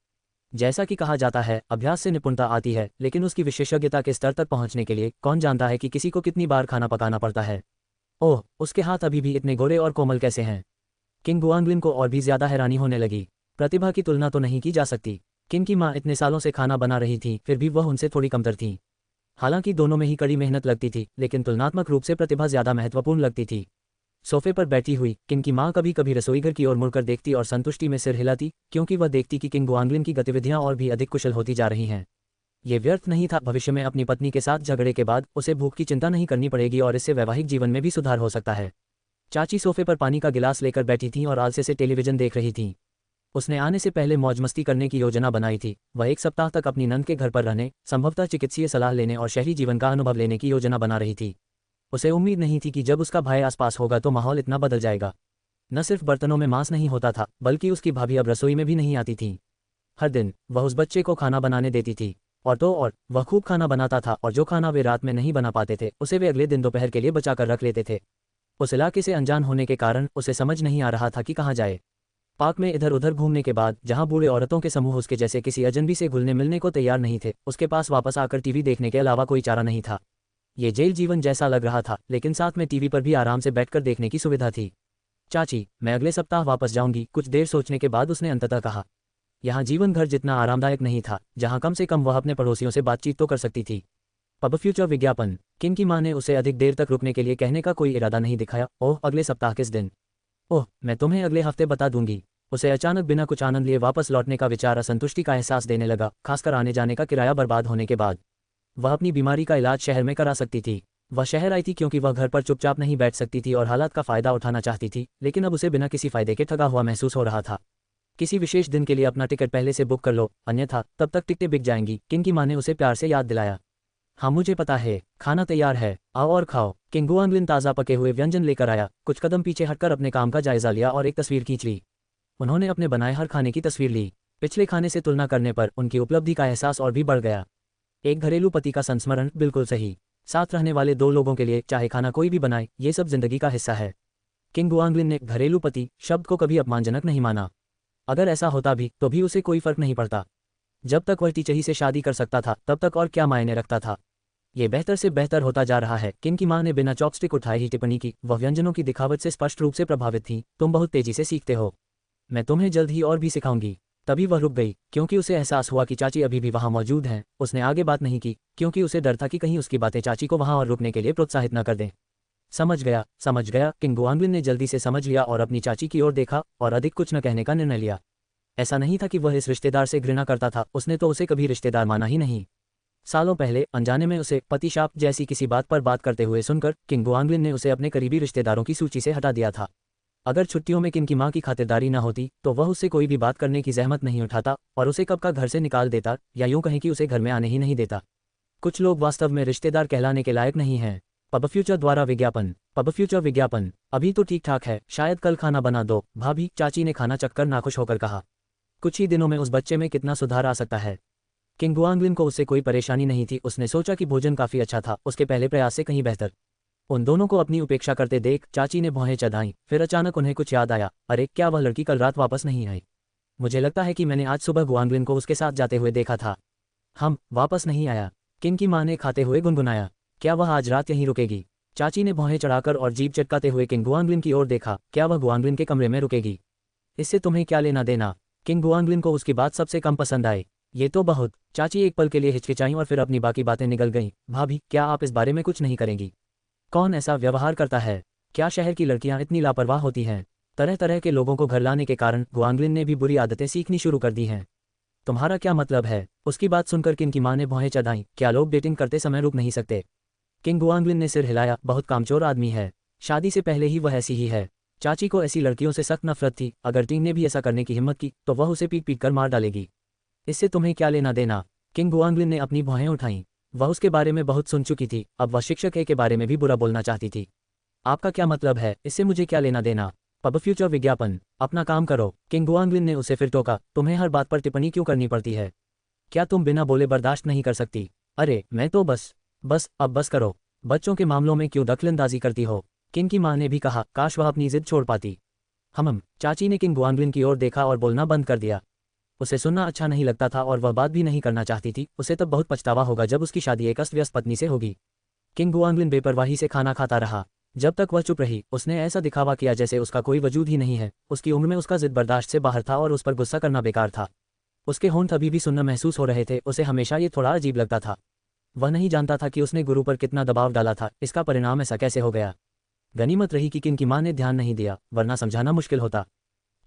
जैसा कि कहा जाता है, अभ्यास से निपुणता आती है, लेकिन उसकी विशेषज्ञता के स्तर तक पहुंचने के लिए कौन जानता है कि किसी को कितनी बार खाना पकाना पड़ता है। ओह, उसके हाथ अभी भी इतने गोरे और कोमल कैसे हैं? किंग गुआंगलिन को और भी ज्यादा हैरानी होने लगी। प्रतिभा की तुलना तो नहीं की जा सकती। किंग की माँ इतने सालों से खाना बना रही थी, फिर भी वह उनसे थोड़ी कमतर थी। हालांकि दोनों में ही कड़ी मेहनत लगती थी, लेकिन तुलनात्मक रूप से प्रतिभा ज्यादा महत्वपूर्ण लगती थी। सोफे पर बैठी हुई किंग की माँ कभी कभी रसोईघर की ओर मुड़कर देखती और संतुष्टि में सिर हिलाती, क्योंकि वह देखती कि किंग गुआंगलिन की गतिविधियां और भी अधिक कुशल होती जा रही हैं। ये व्यर्थ नहीं था। भविष्य में अपनी पत्नी के साथ झगड़े के बाद उसे भूख की चिंता नहीं करनी पड़ेगी और इससे वैवाहिक जीवन में भी सुधार हो सकता है। चाची सोफे पर पानी का गिलास लेकर बैठी थीं और आलसे से टेलीविजन देख रही थीं। उसने आने से पहले मौज मस्ती करने की योजना बनाई थी। वह 1 सप्ताह तक अपनी नंद के घर पर रहने, संभवतः चिकित्सीय सलाह लेने और शहरी जीवन का अनुभव लेने की योजना बना रही थी। उसे उम्मीद नहीं थी कि जब उसका भाई आसपास होगा तो माहौल इतना बदल जाएगा। न सिर्फ बर्तनों में मांस नहीं होता था, बल्कि उसकी भाभी अब रसोई में भी नहीं आती थी। हर दिन वह उस बच्चे को खाना बनाने देती थी, और वह खूब खाना बनाता था, और जो खाना वे रात में नहीं बना पाते थे उसे वे अगले दिन दोपहर के लिए बचा कर रख लेते थे। उस इलाके से अनजान होने के कारण उसे समझ नहीं आ रहा था कि कहाँ जाए। पार्क में इधर उधर घूमने के बाद, जहां बूढ़े औरतों के समूह उसके जैसे किसी अजनबी से घुलने मिलने को तैयार नहीं थे, उसके पास वापस आकर टीवी देखने के अलावा कोई चारा नहीं था। ये जेल जीवन जैसा लग रहा था, लेकिन साथ में टीवी पर भी आराम से बैठकर देखने की सुविधा थी। चाची, मैं अगले सप्ताह वापस जाऊंगी, कुछ देर सोचने के बाद उसने अंततः कहा। यहाँ जीवन घर जितना आरामदायक नहीं था, जहाँ कम से कम वह अपने पड़ोसियों से बातचीत तो कर सकती थी। पब फ्यूचर विज्ञापन। किन की माँ ने उसे अधिक देर तक रुकने के लिए कहने का कोई इरादा नहीं दिखाया। ओह, अगले सप्ताह किस दिन? ओह, मैं तुम्हें अगले हफ्ते बता दूंगी। उसे अचानक बिना कुछ आनंद लिए वापस लौटने का विचार असंतुष्टि का एहसास देने लगा, खासकर आने जाने का किराया बर्बाद होने के बाद। वह अपनी बीमारी का इलाज शहर में करा सकती थी। वह शहर आई थी क्योंकि वह घर पर चुपचाप नहीं बैठ सकती थी और हालात का फायदा उठाना चाहती थी, लेकिन अब उसे बिना किसी फायदे के ठगा हुआ महसूस हो रहा था। किसी विशेष दिन के लिए अपना टिकट पहले से बुक कर लो, अन्यथा तब तक टिकटें बिक जाएंगी, किन की माँ ने उसे प्यार से याद दिलाया। हाँ, मुझे पता है, खाना तैयार है, आओ और खाओ। किंग गुआंगलिन ताज़ा पके हुए व्यंजन लेकर आया, कुछ कदम पीछे हटकर अपने काम का जायजा लिया और एक तस्वीर खींच ली। उन्होंने अपने बनाए हर खाने की तस्वीर ली। पिछले खाने से तुलना करने पर उनकी उपलब्धि का एहसास और भी बढ़ गया। एक घरेलू पति का संस्मरण, बिल्कुल सही। साथ रहने वाले 2 लोगों के लिए चाहे खाना कोई भी बनाए, ये सब जिंदगी का हिस्सा है। किंग गुआंगलिन ने घरेलू पति शब्द को कभी अपमानजनक नहीं माना। अगर ऐसा होता भी तो भी उसे कोई फर्क नहीं पड़ता। जब तक वह टीचही से शादी कर सकता था तब तक और क्या मायने रखता था। ये बेहतर से बेहतर होता जा रहा है। किन की माँ ने बिना चॉपस्टिक उठाए ही टिप्पणी की। वह व्यंजनों की दिखावट से स्पष्ट रूप से प्रभावित थी। तुम बहुत तेजी से सीखते हो, मैं तुम्हें जल्द ही और भी सिखाऊंगी। तभी वह रुक गई, क्योंकि उसे एहसास हुआ कि चाची अभी भी वहां मौजूद हैं। उसने आगे बात नहीं की, क्योंकि उसे डर था कि कहीं उसकी बातें चाची को वहां और रुकने के लिए प्रोत्साहित न कर दें। समझ गया। किंग गुआंगलिन ने जल्दी से समझ लिया और अपनी चाची की ओर देखा और अधिक कुछ न कहने का निर्णय लिया। ऐसा नहीं था कि वह इस रिश्तेदार से घृणा करता था, उसने तो उसे कभी रिश्तेदार माना ही नहीं। सालों पहले अनजाने में उसे पतिशाप जैसी किसी बात पर बात करते हुए सुनकर किंग गुआंगलिन ने उसे अपने करीबी रिश्तेदारों की सूची से हटा दिया था। अगर छुट्टियों में किन की माँ की खातिरदारी न होती तो वह उससे कोई भी बात करने की जहमत नहीं उठाता और उसे कब का घर से निकाल देता, या यूं कहें कि उसे घर में आने ही नहीं देता। कुछ लोग वास्तव में रिश्तेदार कहलाने के लायक नहीं हैं। पब फ्यूचर द्वारा विज्ञापन। पब फ्यूचर विज्ञापन। अभी तो ठीक ठाक है, शायद कल खाना बना दो भाभी, चाची ने खाना चखकर नाखुश होकर कहा। कुछ ही दिनों में उस बच्चे में कितना सुधार आ सकता है। किंग गुआंगलिन को उससे कोई परेशानी नहीं थी। उसने सोचा कि भोजन काफी अच्छा था, उसके पहले प्रयास से कहीं बेहतर। उन दोनों को अपनी उपेक्षा करते देख चाची ने भौहें चढ़ाईं। फिर अचानक उन्हें कुछ याद आया। अरे, क्या वह लड़की कल रात वापस नहीं आई? मुझे लगता है कि मैंने आज सुबह गुआंगलिन को उसके साथ जाते हुए देखा था। हम वापस नहीं आया, किन की माँ ने खाते हुए गुनगुनाया। क्या वह आज रात यहीं रुकेगी? चाची ने भौहें चढ़ाकर और जीभ चटकाते हुए किंग गुआंगलिन की ओर देखा। क्या वह गुआंगलिन के कमरे में रुकेगी? इससे तुम्हें क्या लेना देना? किंग गुआंगलिन को उसकी बात सबसे कम पसंद आई। ये तो बहुत। चाची एक पल के लिए हिचकिचाईं और फिर अपनी बाकी बातें निगल गईं। भाभी, क्या आप इस बारे में कुछ नहीं करेंगी? कौन ऐसा व्यवहार करता है? क्या शहर की लड़कियां इतनी लापरवाह होती हैं? तरह तरह के लोगों को घर लाने के कारण गुआंगलिन ने भी बुरी आदतें सीखनी शुरू कर दी हैं। तुम्हारा क्या मतलब है? उसकी बात सुनकर किन की माँ ने भौहें चढ़ाईं। क्या लोग डेटिंग करते समय रुक नहीं सकते? किंग गुआंगलिन ने सिर हिलाया। बहुत कामचोर आदमी है, शादी से पहले ही वह ऐसी ही है। चाची को ऐसी लड़कियों से सख्त नफरत थी। अगर टीम ने भी ऐसा करने की हिम्मत की तो वह उसे पीट पीट कर मार डालेगी। इससे तुम्हें क्या लेना देना? किंग गुआंगलिन ने अपनी भौहें उठाईं। वह उसके बारे में बहुत सुन चुकी थी, अब वह शिक्षक के बारे में भी बुरा बोलना चाहती थी। आपका क्या मतलब है? इससे मुझे क्या लेना देना? पब फ्यूचर विज्ञापन। अपना काम करो। किंग गुआंगलिन ने उसे फिर टोका। तुम्हें हर बात पर टिप्पणी क्यों करनी पड़ती है? क्या तुम बिना बोले बर्दाश्त नहीं कर सकती? अरे, मैं तो बस अब बस करो। बच्चों के मामलों में क्यों दखलंदाजी करती हो? किंग की माँ ने भी कहा। काश वह अपनी जिद छोड़ पाती। चाची ने किंग गुआंगलिन की ओर देखा और बोलना बंद कर दिया। उसे सुनना अच्छा नहीं लगता था और वह बात भी नहीं करना चाहती थी। उसे तब बहुत पछतावा होगा जब उसकी शादी एक अस्त व्यस्त पत्नी से होगी। किंग गुआंगलिन बेपरवाही से खाना खाता रहा। जब तक वह चुप रही, उसने ऐसा दिखावा किया जैसे उसका कोई वजूद ही नहीं है। उसकी उम्र में उसका जिद बर्दाश्त से बाहर था और उस पर गुस्सा करना बेकार था। उसके होंठ अभी भी सुन्न महसूस हो रहे थे। उसे हमेशा ये थोड़ा अजीब लगता था। वह नहीं जानता था कि उसने गुरु पर कितना दबाव डाला था। इसका परिणाम ऐसा कैसे हो गया? गनीमत रही कि किन की माँ ने ध्यान नहीं दिया, वरना समझाना मुश्किल होता।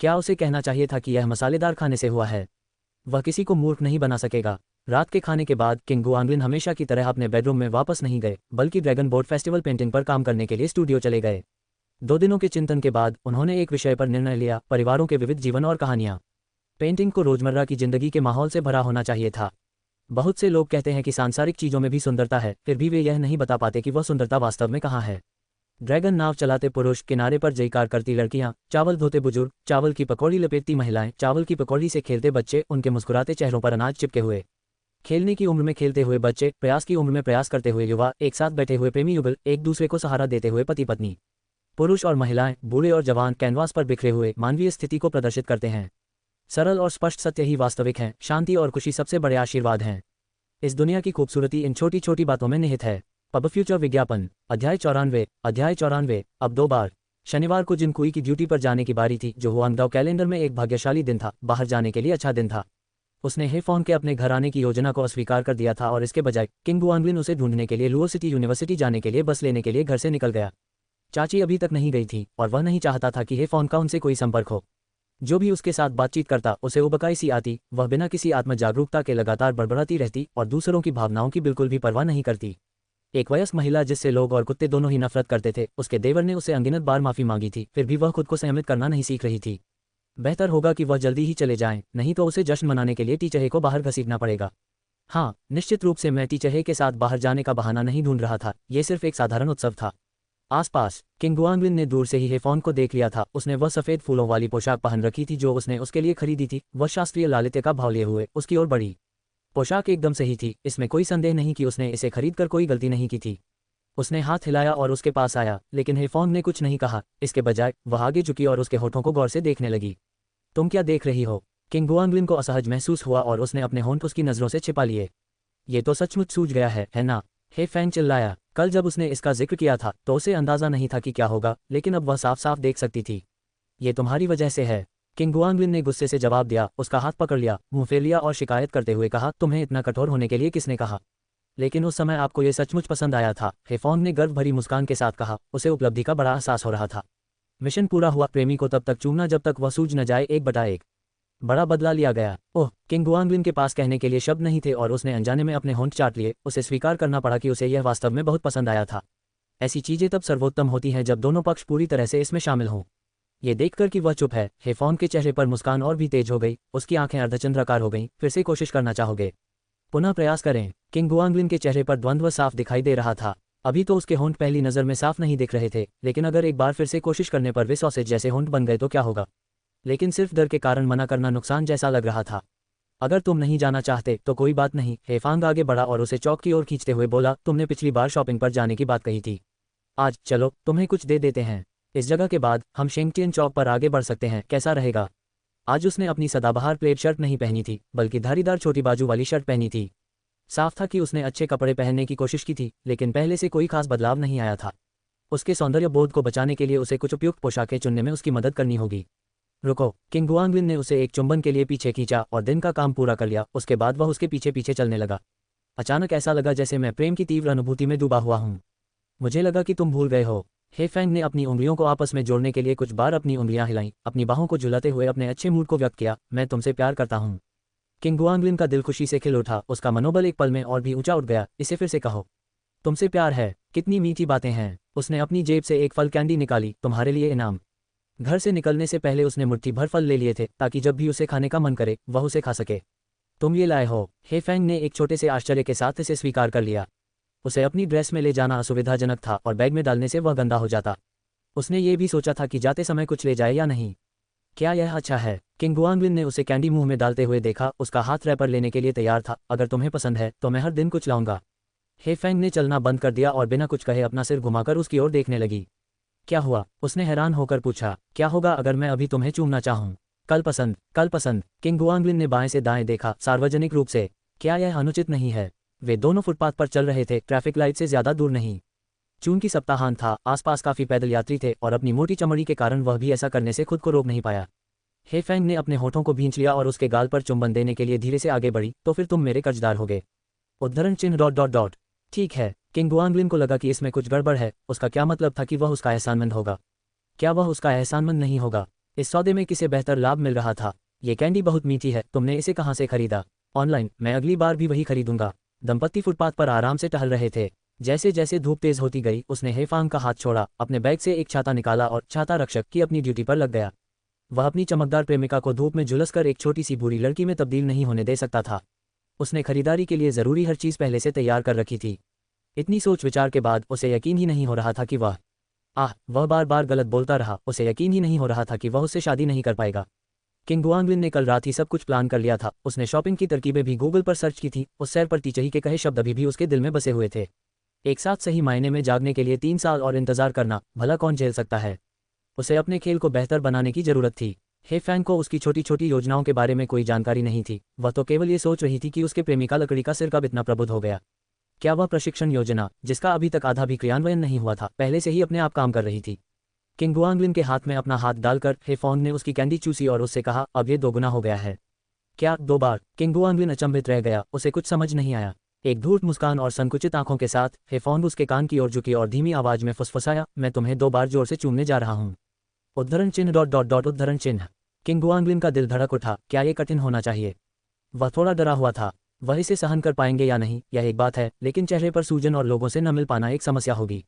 क्या उसे कहना चाहिए था कि यह मसालेदार खाने से हुआ है? वह किसी को मूर्ख नहीं बना सकेगा। रात के खाने के बाद किंग गुआंगलिन हमेशा की तरह अपने बेडरूम में वापस नहीं गए, बल्कि ड्रैगन बोर्ड फेस्टिवल पेंटिंग पर काम करने के लिए स्टूडियो चले गए। 2 दिनों के चिंतन के बाद उन्होंने एक विषय पर निर्णय लिया, परिवारों के विविध जीवन और कहानियां। पेंटिंग को रोजमर्रा की जिंदगी के माहौल से भरा होना चाहिए था। बहुत से लोग कहते हैं कि सांसारिक चीजों में भी सुंदरता है, फिर भी वे यह नहीं बता पाते कि वह सुंदरता वास्तव में कहाँ है। ड्रैगन नाव चलाते पुरुष, किनारे पर जयकार करती लड़कियां, चावल धोते बुजुर्ग, चावल की पकौड़ी लपेटती महिलाएं, चावल की पकौड़ी से खेलते बच्चे, उनके मुस्कुराते चेहरों पर अनाज चिपके हुए, खेलने की उम्र में खेलते हुए बच्चे, प्रयास की उम्र में प्रयास करते हुए युवा, एक साथ बैठे हुए प्रेमी युगल, एक दूसरे को सहारा देते हुए पति पत्नी। पुरुष और महिलाएं, बूढ़े और जवान, कैनवास पर बिखरे हुए मानवीय स्थिति को प्रदर्शित करते हैं। सरल और स्पष्ट सत्य ही वास्तविक हैं। शांति और खुशी सबसे बड़े आशीर्वाद हैं। इस दुनिया की खूबसूरती इन छोटी छोटी बातों में निहित है। पब फ्यूचर विज्ञापन अध्याय 94। अब 2 बार। शनिवार को जिनकुई की ड्यूटी पर जाने की बारी थी, जो हुआंगडाओ कैलेंडर में एक भाग्यशाली दिन था, बाहर जाने के लिए अच्छा दिन था। उसने हेफॉन के अपने घर आने की योजना को अस्वीकार कर दिया था और इसके बजाय किंग गुआंगलिन उसे ढूंढने के लिए लुओ सिटी यूनिवर्सिटी जाने के लिए बस लेने के लिए घर से निकल गया। चाची अभी तक नहीं गई थी और वह नहीं चाहता था कि हेफॉन का उनसे कोई संपर्क हो। जो भी उसके साथ बातचीत करता उसे उबकाई सी आती। वह बिना किसी आत्म जागरूकता के लगातार बड़बड़ाती रहती और दूसरों की भावनाओं की बिल्कुल भी परवाह नहीं करती। एक वयस्क महिला जिससे लोग और कुत्ते दोनों ही नफरत करते थे, उसके देवर ने उसे अनगिनत बार माफी मांगी थी, फिर भी वह खुद को संयमित करना नहीं सीख रही थी। बेहतर होगा कि वह जल्दी ही चले जाएं, नहीं तो उसे जश्न मनाने के लिए टीचर हे को बाहर घसीटना पड़ेगा। हाँ, निश्चित रूप से मैं टीचर हे के साथ बाहर जाने का बहाना नहीं ढूंढ रहा था, ये सिर्फ एक साधारण उत्सव था। आसपास किंग गुआंगलिन ने दूर से ही हेफॉन को देख लिया था। उसने वह सफेद फूलों वाली पोशाक पहन रखी थी जो उसने उसके लिए खरीदी थी। वह शास्त्रीय लालित्य का भाव लिए हुए उसकी ओर बढ़ी। पोशाक एकदम सही थी, इसमें कोई संदेह नहीं कि उसने इसे खरीदकर कोई गलती नहीं की थी। उसने हाथ हिलाया और उसके पास आया, लेकिन हेफॉन ने कुछ नहीं कहा। इसके बजाय वह आगे झुकी और उसके होठों को गौर से देखने लगी। तुम क्या देख रही हो? किंग गुआंगलिन को असहज महसूस हुआ और उसने अपने होंठ उसकी नजरों से छिपा लिए। ये तो सचमुच सूझ गया है ना? हे फैंग चिल्लाया। कल जब उसने इसका जिक्र किया था तो उसे अंदाजा नहीं था कि क्या होगा, लेकिन अब वह साफ साफ देख सकती थी। ये तुम्हारी वजह से है, किंग गुआंगलिन ने गुस्से से जवाब दिया। उसका हाथ पकड़ लिया, मुंह फेर लिया और शिकायत करते हुए कहा, तुम्हें इतना कठोर होने के लिए किसने कहा? लेकिन उस समय आपको ये सचमुच पसंद आया था, हेफॉन ने गर्व भरी मुस्कान के साथ कहा। उसे उपलब्धि का बड़ा एहसास हो रहा था। मिशन पूरा हुआ। प्रेमी को तब तक चूमना जब तक वह सूझ न जाए। 1/1 बड़ा बदला लिया गया। ओह, किंग गुआंगलिन के पास कहने के लिए शब्द नहीं थे और उसने अनजाने में अपने होंठ चाट लिए। उसे स्वीकार करना पड़ा कि उसे यह वास्तव में बहुत पसंद आया था। ऐसी चीजें तब सर्वोत्तम होती हैं जब दोनों पक्ष पूरी तरह से इसमें शामिल हों। ये देखकर कि वह चुप है, हेफॉन के चेहरे पर मुस्कान और भी तेज हो गई। उसकी आंखें अर्धचंद्राकार हो गईं। फिर से कोशिश करना चाहोगे? पुनः प्रयास करें। किंग गुआंगलिन के चेहरे पर द्वंद्व साफ दिखाई दे रहा था। अभी तो उसके होंठ पहली नज़र में साफ नहीं दिख रहे थे, लेकिन अगर एक बार फिर से कोशिश करने पर वे सॉसेज जैसे होंठ बन गए तो क्या होगा? लेकिन सिर्फ डर के कारण मना करना नुकसान जैसा लग रहा था। अगर तुम नहीं जाना चाहते तो कोई बात नहीं। हेफांग आगे बढ़ा और उसे चौक की ओर खींचते हुए बोला, तुमने पिछली बार शॉपिंग पर जाने की बात कही थी। आज चलो, तुम्हें कुछ दे देते हैं। इस जगह के बाद हम शेंगटियन चौक पर आगे बढ़ सकते हैं, कैसा रहेगा? आज उसने अपनी सदाबहार प्लेट शर्ट नहीं पहनी थी, बल्कि धारीदार छोटी बाजू वाली शर्ट पहनी थी। साफ था कि उसने अच्छे कपड़े पहनने की कोशिश की थी, लेकिन पहले से कोई खास बदलाव नहीं आया था। उसके सौंदर्य बोध को बचाने के लिए उसे कुछ उपयुक्त पोशाकें चुनने में उसकी मदद करनी होगी। रुको, किंग गुआंगलिन ने उसे एक चुंबन के लिए पीछे खींचा और दिन का काम पूरा कर लिया। उसके बाद वह उसके पीछे पीछे चलने लगा। अचानक ऐसा लगा जैसे मैं प्रेम की तीव्र अनुभूति में डूबा हुआ हूँ। मुझे लगा कि तुम भूल गए हो। हे फैंग ने अपनी उंगलियों को आपस में जोड़ने के लिए कुछ बार अपनी उंगलियां हिलाईं, अपनी बाहों को झुलाते हुए अपने अच्छे मूड को व्यक्त किया। मैं तुमसे प्यार करता हूँ। किंग गुआंगलिन का दिल खुशी से खिल उठा। उसका मनोबल एक पल में और भी ऊंचा उठ गया। इसे फिर से कहो, तुमसे प्यार है। कितनी मीठी बातें हैं। उसने अपनी जेब से एक फल कैंडी निकाली, तुम्हारे लिए इनाम। घर से निकलने से पहले उसने मुट्ठी भर फल ले लिए थे, ताकि जब भी उसे खाने का मन करे वह उसे खा सके। तुम ये लाए हो? हे फैंग ने एक छोटे से आश्चर्य के साथ इसे स्वीकार कर लिया। उसे अपनी ड्रेस में ले जाना असुविधाजनक था और बैग में डालने से वह गंदा हो जाता। उसने ये भी सोचा था कि जाते समय कुछ ले जाए या नहीं। क्या यह अच्छा है? किंग गुआंगलिन ने उसे कैंडी मुंह में डालते हुए देखा। उसका हाथ रैपर लेने के लिए तैयार था। अगर तुम्हें पसंद है तो मैं हर दिन कुछ लाऊंगा। हे फैंग ने चलना बंद कर दिया और बिना कुछ कहे अपना सिर घुमाकर उसकी ओर देखने लगी। क्या हुआ? उसने हैरान होकर पूछा। क्या होगा अगर मैं अभी तुम्हें चूमना चाहूँ? कल पसंद, कल पसंद। किंग गुआंगलिन ने बाएं से दाएं देखा, सार्वजनिक रूप से। क्या यह अनुचित नहीं है? वे दोनों फुटपाथ पर चल रहे थे, ट्रैफिक लाइट से ज्यादा दूर नहीं। जून की सप्ताहांत था, आसपास काफी पैदल यात्री थे और अपनी मोटी चमड़ी के कारण वह भी ऐसा करने से खुद को रोक नहीं पाया। हे फैंग ने अपने होठों को भींच लिया और उसके गाल पर चुंबन देने के लिए धीरे से आगे बढ़ी। तो फिर तुम मेरे कर्जदार होगे। उद्धरण चिन्ह ... ठीक है। किंग गुआंगलिन को लगा कि इसमें कुछ गड़बड़ है। उसका क्या मतलब था कि वह उसका एहसानमंद होगा? क्या वह उसका एहसानमंद नहीं होगा? इस सौदे में किसे बेहतर लाभ मिल रहा था? ये कैंडी बहुत मीठी है। तुमने इसे कहाँ से खरीदा? ऑनलाइन। मैं अगली बार भी वही खरीदूंगा। दंपत्ति फुटपाथ पर आराम से टहल रहे थे। जैसे जैसे धूप तेज होती गई उसने हेफांग का हाथ छोड़ा, अपने बैग से एक छाता निकाला और छाता रक्षक की अपनी ड्यूटी पर लग गया। वह अपनी चमकदार प्रेमिका को धूप में झुलसकर एक छोटी सी बुरी लड़की में तब्दील नहीं होने दे सकता था। उसने खरीदारी के लिए ज़रूरी हर चीज़ पहले से तैयार कर रखी थी। इतनी सोच विचार के बाद उसे यकीन ही नहीं हो रहा था कि वह बार बार गलत बोलता रहा। उसे यकीन ही नहीं हो रहा था कि वह उससे शादी नहीं कर पाएगा। किंग गुआंगलिन ने कल रात ही सब कुछ प्लान कर लिया था। उसने शॉपिंग की तरकीबें भी गूगल पर सर्च की थी। उस सैर पर टीचही के कहे शब्द अभी भी उसके दिल में बसे हुए थे। एक साथ सही मायने में जागने के लिए 3 साल और इंतजार करना भला कौन झेल सकता है। उसे अपने खेल को बेहतर बनाने की जरूरत थी। हे फैंग को उसकी छोटी छोटी योजनाओं के बारे में कोई जानकारी नहीं थी। वह तो केवल ये सोच रही थी कि उसके प्रेमिका लकड़ी का सिर कब इतना प्रबुद्ध हो गया। क्या वह प्रशिक्षण योजना, जिसका अभी तक आधा भी क्रियान्वयन नहीं हुआ था, पहले से ही अपने आप काम कर रही थी। किंग गुआंगलिन के हाथ में अपना हाथ डालकर हे फॉन्ग ने उसकी कैंडी चूसी और उससे कहा, अब ये 2 गुना हो गया है। क्या 2 बार? किंग गुआंगलिन अचंभित रह गया। उसे कुछ समझ नहीं आया। एक धूर्त मुस्कान और संकुचित आंखों के साथ हे फॉन्ग उसके कान की ओर झुकी और धीमी आवाज में फुसफुसाया, मैं तुम्हें 2 बार जोर से चूमने जा रहा हूँ। उद्धरण चिन्ह डॉट डॉट डॉट उद्धरण चिन्ह। किंग गुआंगलिन का दिल धड़क उठा। क्या ये कठिन होना चाहिए? वह थोड़ा डरा हुआ था। वह इसे सहन कर पाएंगे या नहीं यह एक बात है, लेकिन चेहरे पर सूजन और लोगों से न मिल पाना एक समस्या होगी।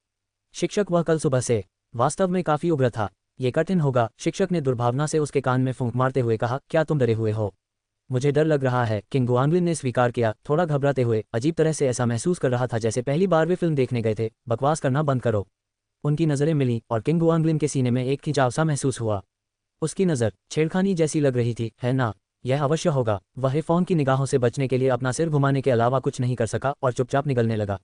शिक्षक वह कल सुबह से वास्तव में काफी उग्र था। ये कठिन होगा, शिक्षक ने दुर्भावना से उसके कान में फूंक मारते हुए कहा, क्या तुम डरे हुए हो? मुझे डर लग रहा है, किंग गुआंगलिन ने स्वीकार किया, थोड़ा घबराते हुए। अजीब तरह से ऐसा महसूस कर रहा था जैसे पहली बार वे फिल्म देखने गए थे। बकवास करना बंद करो। उनकी नज़रें मिली और किंग गुआंगलिन के सीने में एक खिंचाव सा महसूस हुआ। उसकी नज़र छेड़खानी जैसी लग रही थी, है ना? यह अवश्य होगा। वह हे फॉन्ग की निगाहों से बचने के लिए अपना सिर घुमाने के अलावा कुछ नहीं कर सका और चुपचाप निगलने लगा।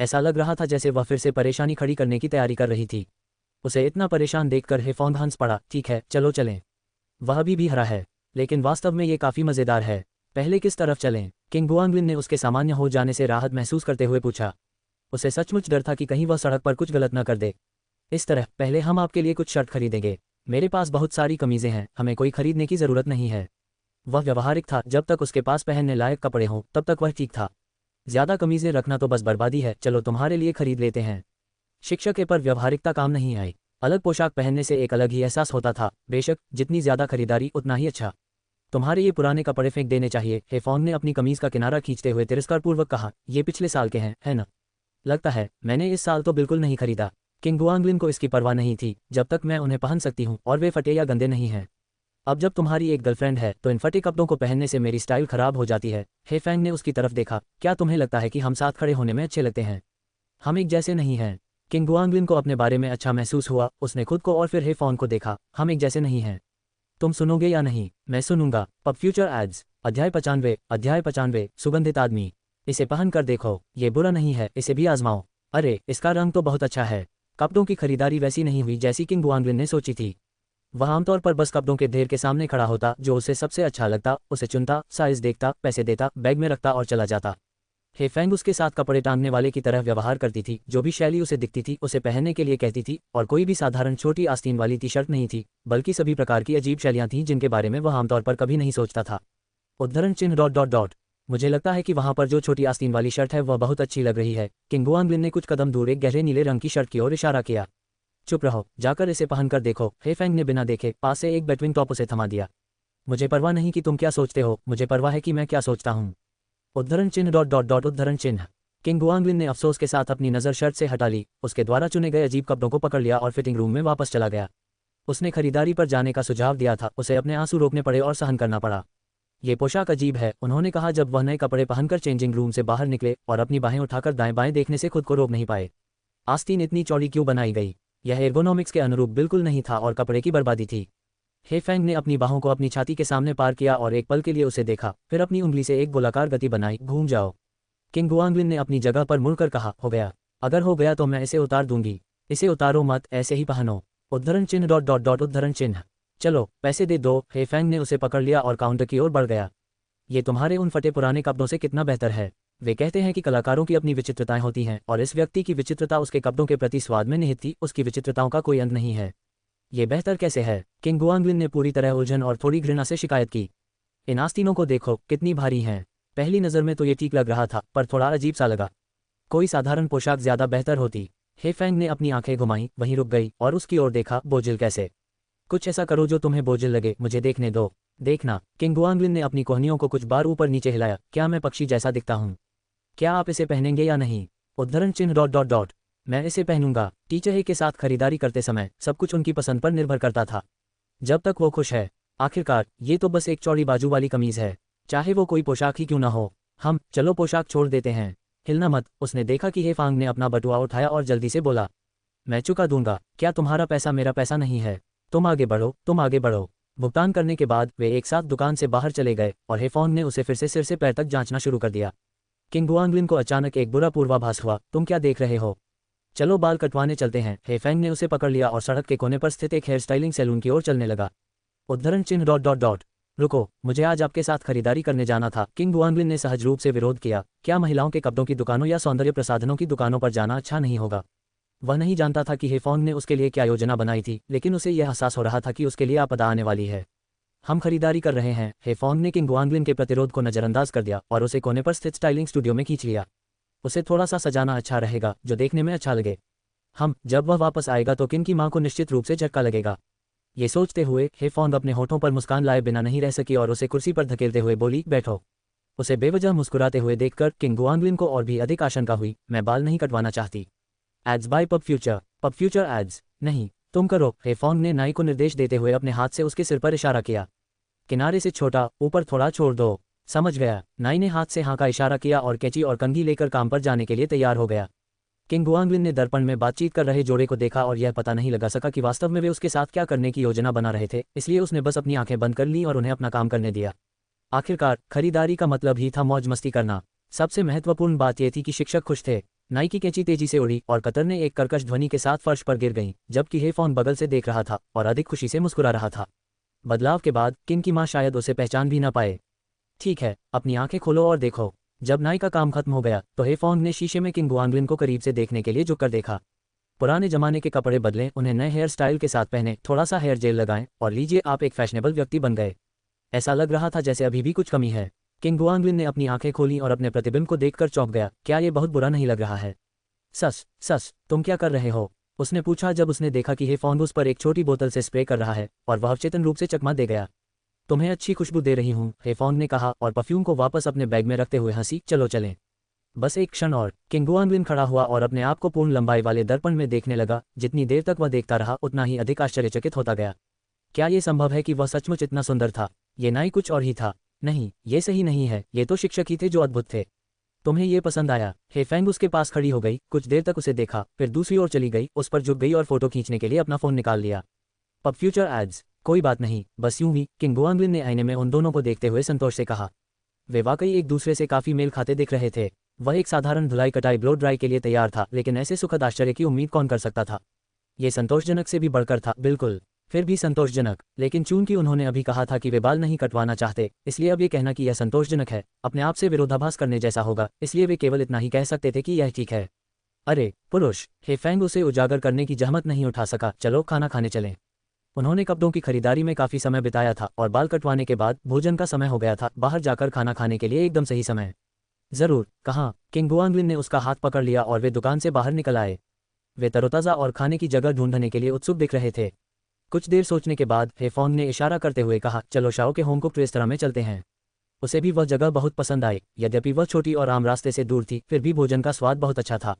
ऐसा लग रहा था जैसे वह फिर से परेशानी खड़ी करने की तैयारी कर रही थी। उसे इतना परेशान देखकर हे फॉन्ग हंस पड़ा। ठीक है, चलो चलें। वह अभी भी हरा है, लेकिन वास्तव में ये काफ़ी मज़ेदार है। पहले किस तरफ चलें? किंग गुआंगलिन ने उसके सामान्य हो जाने से राहत महसूस करते हुए पूछा। उसे सचमुच डर था कि कहीं वह सड़क पर कुछ गलत न कर दे। इस तरह, पहले हम आपके लिए कुछ शर्ट खरीदेंगे। मेरे पास बहुत सारी कमीज़ें हैं, हमें कोई खरीदने की ज़रूरत नहीं है। वह व्यवहारिक था। जब तक उसके पास पहनने लायक कपड़े हों तब तक वह ठीक था। ज़्यादा कमीज़ें रखना तो बस बर्बादी है। चलो तुम्हारे लिए खरीद लेते हैं। शिक्षक के पर व्यवहारिकता काम नहीं आई। अलग पोशाक पहनने से एक अलग ही एहसास होता था। बेशक जितनी ज़्यादा खरीदारी उतना ही अच्छा। तुम्हारे ये पुराने कपड़े फेंक देने चाहिए। हे फॉन्ग ने अपनी कमीज़ का किनारा खींचते हुए तिरस्कारपूर्वक कहा, ये पिछले साल के हैं, है ना? लगता है मैंने इस साल तो बिल्कुल नहीं खरीदा। किंग गुआंगलिन को इसकी परवाह नहीं थी, जब तक मैं उन्हें पहन सकती हूँ और वे फटे या गंदे नहीं हैं। अब जब तुम्हारी एक गर्लफ्रेंड है तो इन फटे कपड़ों को पहनने से मेरी स्टाइल खराब हो जाती है। हे फैंग ने उसकी तरफ देखा। क्या तुम्हें लगता है कि हम साथ खड़े होने में अच्छे लगते हैं? हम एक जैसे नहीं हैं। किंग गुआंगलिन को अपने बारे में अच्छा महसूस हुआ। उसने खुद को और फिर हे फॉन्ग को देखा। हम एक जैसे नहीं हैं। तुम सुनोगे या नहीं? मैं सुनूंगा। Pub future ads. अध्याय 95 सुगंधित आदमी। इसे पहन कर देखो, ये बुरा नहीं है, इसे भी आजमाओ। अरे इसका रंग तो बहुत अच्छा है। कपड़ों की खरीदारी वैसी नहीं हुई जैसी किंग गुआंगलिन ने सोची थी। वह आमतौर पर बस कपड़ों के ढेर के सामने खड़ा होता, जो उसे सबसे अच्छा लगता उसे चुनता, साइज देखता, पैसे देता, बैग में रखता और चला जाता। हे फैंग उसके साथ कपड़े टांगने वाले की तरह व्यवहार करती थी। जो भी शैली उसे दिखती थी उसे पहनने के लिए कहती थी, और कोई भी साधारण छोटी आस्तीन वाली टी शर्ट नहीं थी, बल्कि सभी प्रकार की अजीब शैलियाँ थीं जिनके बारे में वह आमतौर पर कभी नहीं सोचता था। उद्धरण चिन्ह डॉट डॉट डॉट। मुझे लगता है कि वहाँ पर जो छोटी आस्तीन वाली शर्ट है वह बहुत अच्छी लग रही है। किंग गुआंगलिन ने कुछ कदम दूर एक गहरे नीले रंग की शर्ट की ओर इशारा किया। चुप रहो, जाकर इसे पहनकर देखो। हे फैंग ने बिना देखे पास से एक बेटविंग टॉप उसे थमा दिया। मुझे परवाह नहीं कि तुम क्या सोचते हो, मुझे परवाह है कि मैं क्या सोचता हूँ। उद्धरण चिन्ह डॉट डॉट डॉट उद्धरण चिन्ह। किंग गुआंगलिन ने अफसोस के साथ अपनी नज़र शर्ट से हटा ली, उसके द्वारा चुने गए अजीब कपड़ों को पकड़ लिया और फिटिंग रूम में वापस चला गया। उसने खरीदारी पर जाने का सुझाव दिया था, उसे अपने आंसू रोकने पड़े और सहन करना पड़ा। ये पोशाक अजीब है, उन्होंने कहा जब वह नए कपड़े पहनकर चेंजिंग रूम से बाहर निकले और अपनी बाहें उठाकर दाएं बाएं देखने से खुद को रोक नहीं पाए। आस्तीन इतनी चौड़ी क्यों बनाई गई? यह एर्गोनॉमिक्स के अनुरूप बिल्कुल नहीं था और कपड़े की बर्बादी थी। हे फैंग ने अपनी बाहों को अपनी छाती के सामने पार किया और एक पल के लिए उसे देखा, फिर अपनी उंगली से एक गोलाकार गति बनाई, घूम जाओ। किंग गुआंगलिन ने अपनी जगह पर मुड़कर कहा, हो गया। अगर हो गया तो मैं इसे उतार दूंगी। इसे उतारो मत, ऐसे ही पहनो। उद्धरण चिन्ह डॉट डॉट डॉट उद्धरण चिन्ह। चलो पैसे दे दो। हे फैंग ने उसे पकड़ लिया और काउंटर की ओर बढ़ गया। ये तुम्हारे उन फटे पुराने कपड़ों से कितना बेहतर है। वे कहते हैं कि कलाकारों की अपनी विचित्रताएं होती हैं और इस व्यक्ति की विचित्रता उसके कपड़ों के प्रति स्वाद में निहित थी। उसकी विचित्रताओं का कोई अंत नहीं है। ये बेहतर कैसे है? किंग गुआंगलिन ने पूरी तरह उलझन और थोड़ी घृणा से शिकायत की। इन आस्तीनों को देखो, कितनी भारी हैं। पहली नज़र में तो ये ठीक लग रहा था, पर थोड़ा अजीब सा लगा। कोई साधारण पोशाक ज़्यादा बेहतर होती। हे फैंग ने अपनी आंखें घुमाई, वहीं रुक गई और उसकी ओर देखा। बोझिल कैसे? कुछ ऐसा करो जो तुम्हें बोझिल लगे, मुझे देखने दो। देखना। किंग गुआंगलिन ने अपनी कोहनियों को कुछ बार ऊपर नीचे हिलाया। क्या मैं पक्षी जैसा दिखता हूँ? क्या आप इसे पहनेंगे या नहीं? उद्धरण चिन्ह डॉट डॉट डॉट। मैं इसे पहनूंगा। टीचर हे के साथ खरीदारी करते समय सब कुछ उनकी पसंद पर निर्भर करता था। जब तक वो खुश है। आखिरकार ये तो बस एक चौड़ी बाजू वाली कमीज है, चाहे वो कोई पोशाक ही क्यों ना हो। चलो पोशाक छोड़ देते हैं। हिलना मत। उसने देखा कि हेफांग ने अपना बटुआ उठाया और जल्दी से बोला, मैं चुका दूंगा। क्या तुम्हारा पैसा मेरा पैसा नहीं है? तुम आगे बढ़ो, तुम आगे बढ़ो। भुगतान करने के बाद वे एक साथ दुकान से बाहर चले गए और हेफांग ने उसे फिर से सिर से पैर तक जांचना शुरू कर दिया। किंग गुआंगलिन को अचानक एक बुरा पूर्वाभास हुआ। तुम क्या देख रहे हो? चलो बाल कटवाने चलते हैं। हेफेंग ने उसे पकड़ लिया और सड़क के कोने पर स्थित एक हेयर स्टाइलिंग सैलून की ओर चलने लगा। उद्धरण चिन्ह डॉट डॉट डॉट। रुको, मुझे आज आपके साथ खरीदारी करने जाना था। किंग गुआंगलिन ने सहज रूप से विरोध किया। क्या महिलाओं के कपड़ों की दुकानों या सौंदर्य प्रसाधनों की दुकानों पर जाना अच्छा नहीं होगा? वह नहीं जानता था कि हेफोंग ने उसके लिए क्या योजना बनाई थी, लेकिन उसे यह एहसास हो रहा था कि उसके लिए आपदा आने वाली है। हम खरीदारी कर रहे हैं। हेफोंग ने किंग गुआंगलिन के प्रतिरोध को नजरअंदाज कर दिया और उसे कोने पर स्थित स्टाइलिंग स्टूडियो में खींच लिया। उसे थोड़ा सा सजाना अच्छा रहेगा जो देखने में अच्छा लगे। जब वह वापस आएगा तो किन की मां को निश्चित रूप से झटका लगेगा। ये सोचते हुए हेफोंग अपने होठों पर मुस्कान लाए बिना नहीं रह सकी और उसे कुर्सी पर धकेलते हुए बोली, बैठो। उसे बेवजह मुस्कुराते हुए देखकर किंग गुआंगलिन को और भी अधिक आशंका हुई। मैं बाल नहीं कटवाना चाहती। Ads by pub future. Pub future ads? नहीं, तुम करो। हेफोंग ने नाई को निर्देश देते हुए अपने हाथ से उसके सिर पर इशारा किया। किनारे से छोटा, ऊपर थोड़ा छोड़ दो। समझ गया। नाई ने हाथ से हाँ का इशारा किया और कैंची और कंघी लेकर काम पर जाने के लिए तैयार हो गया। किंग गुआंगलिन ने दर्पण में बातचीत कर रहे जोड़े को देखा और यह पता नहीं लगा सका कि वास्तव में वे उसके साथ क्या करने की योजना बना रहे थे, इसलिए उसने बस अपनी आंखें बंद कर लीं और उन्हें अपना काम करने दिया। आखिरकार खरीदारी का मतलब ही था मौज मस्ती करना। सबसे महत्वपूर्ण बात यह थी कि शिक्षक खुश थे। नाई की कैंची तेजी से उड़ी और कतरने एक कर्कश ध्वनि के साथ फर्श पर गिर गईं, जबकि हेफोंग बगल से देख रहा था और अधिक खुशी से मुस्कुरा रहा था। बदलाव के बाद किंग की मां शायद उसे पहचान भी न पाए। ठीक है, अपनी आंखें खोलो और देखो। जब नाई का काम खत्म हो गया तो हेफोंग ने शीशे में किंग गुआंगलिन को करीब से देखने के लिए झुककर देखा। पुराने जमाने के कपड़े बदलें, उन्हें नए हेयर स्टाइल के साथ पहने, थोड़ा सा हेयर जेल लगाएं और लीजिए आप एक फैशनेबल व्यक्ति बन गए। ऐसा लग रहा था जैसे अभी भी कुछ कमी है। किंग गुआंगलिन ने अपनी आंखें खोलीं और अपने प्रतिबिंब को देखकर चौंक गया। क्या ये बहुत बुरा नहीं लग रहा है? सस सस, तुम क्या कर रहे हो? उसने पूछा जब उसने देखा कि हेफोंग उस पर एक छोटी बोतल से स्प्रे कर रहा है और वह अवचेतन रूप से चकमा दे गया। तुम्हें अच्छी खुशबू दे रही हूँ, हेफोंग ने कहा और परफ्यूम को वापस अपने बैग में रखते हुए हंसी। चलो चलें। बस एक क्षण और। किंग गुआंगलिन खड़ा हुआ और अपने आप को पूर्ण लंबाई वाले दर्पण में देखने लगा। जितनी देर तक वह देखता रहा उतना ही अधिक आश्चर्यचकित होता गया। क्या ये संभव है कि वह सचमुच इतना सुंदर था? ये नाई कुछ और ही था। नहीं, ये सही नहीं है। ये तो शिक्षक ही थे जो अद्भुत थे। तुम्हें ये पसंद आया? हेफेंग उसके पास खड़ी हो गई, कुछ देर तक उसे देखा, फिर दूसरी ओर चली गई, उस पर झुक गई और फोटो खींचने के लिए अपना फोन निकाल लिया। Pub future ads? कोई बात नहीं, बस यूं ही, किंग गुआंगलिन ने आईने में उन दोनों को देखते हुए संतोष से कहा। वे वाकई एक दूसरे से काफी मेल खाते दिख रहे थे। वह एक साधारण धुलाई कटाई ब्लो ड्राई के लिए तैयार था, लेकिन ऐसे सुखद आश्चर्य की उम्मीद कौन कर सकता था? ये संतोषजनक से भी बढ़कर था। बिल्कुल, फिर भी संतोषजनक। लेकिन चूंकि उन्होंने अभी कहा था कि वे बाल नहीं कटवाना चाहते, इसलिए अब ये कहना कि यह संतोषजनक है अपने आप से विरोधाभास करने जैसा होगा, इसलिए वे केवल इतना ही कह सकते थे कि यह ठीक है। अरे पुरुष! हेफेंग उसे उजागर करने की जहमत नहीं उठा सका। चलो खाना खाने चलें। उन्होंने कपड़ों की खरीदारी में काफी समय बिताया था और बाल कटवाने के बाद भोजन का समय हो गया था। बाहर जाकर खाना खाने के लिए एकदम सही समय। जरूर। कहाँ? किंग गुआंगलिन ने उसका हाथ पकड़ लिया और वे दुकान से बाहर निकल आए। वे तरोताजा और खाने की जगह ढूंढने के लिए उत्सुक दिख रहे थे। कुछ देर सोचने के बाद हेफोंग ने इशारा करते हुए कहा, चलो शाओ के होम कुक्ड रेस्तरां में चलते हैं। उसे भी वह जगह बहुत पसंद आई। यद्यपि वह छोटी और आम रास्ते से दूर थी, फिर भी भोजन का स्वाद बहुत अच्छा था।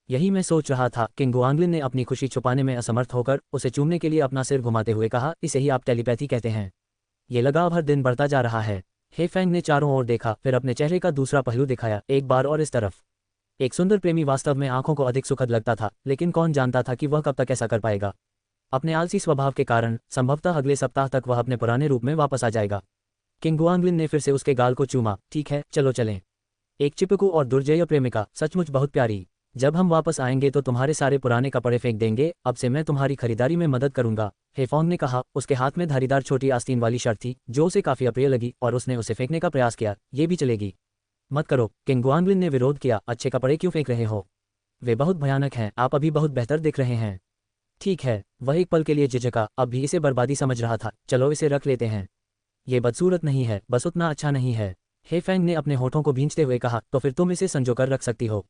यही मैं सोच रहा था। किंग गुआंगलिन ने अपनी खुशी छुपाने में असमर्थ होकर उसे चूमने के लिए अपना सिर घुमाते हुए कहा, इसे ही आप टेलीपैथी कहते हैं। ये लगाव हर दिन बढ़ता जा रहा है। हेफेंग ने चारों ओर देखा, फिर अपने चेहरे का दूसरा पहलू दिखाया, एक बार और इस तरफ। एक सुंदर प्रेमी वास्तव में आंखों को अधिक सुखद लगता था, लेकिन कौन जानता था कि वह कब तक ऐसा कर पाएगा। अपने आलसी स्वभाव के कारण संभवतः अगले सप्ताह तक वह अपने पुराने रूप में वापस आ जाएगा। किंग गुआंगलिन ने फिर से उसके गाल को चूमा। ठीक है, चलो चलें। एक चिपकू और दुर्जय प्रेमिका, सचमुच बहुत प्यारी। जब हम वापस आएंगे तो तुम्हारे सारे पुराने कपड़े फेंक देंगे। अब से मैं तुम्हारी खरीदारी में मदद करूंगा, हेफोंग ने कहा। उसके हाथ में धारीदार छोटी आस्तीन वाली शर्ट थी जो उसे काफी अप्रिय लगी और उसने उसे फेंकने का प्रयास किया। ये भी चलेगी? मत करो, किंग गुआंगलिन ने विरोध किया। अच्छे कपड़े क्यों फेंक रहे हो? वे बहुत भयानक हैं। आप अभी बहुत बेहतर दिख रहे हैं। ठीक है। वह एक पल के लिए झिझका, अब भी इसे बर्बादी समझ रहा था। चलो इसे रख लेते हैं। ये बदसूरत नहीं है, बस उतना अच्छा नहीं है। हेफेंग ने अपने होठों को भींचते हुए कहा, तो फिर तुम इसे संजोकर रख सकती हो।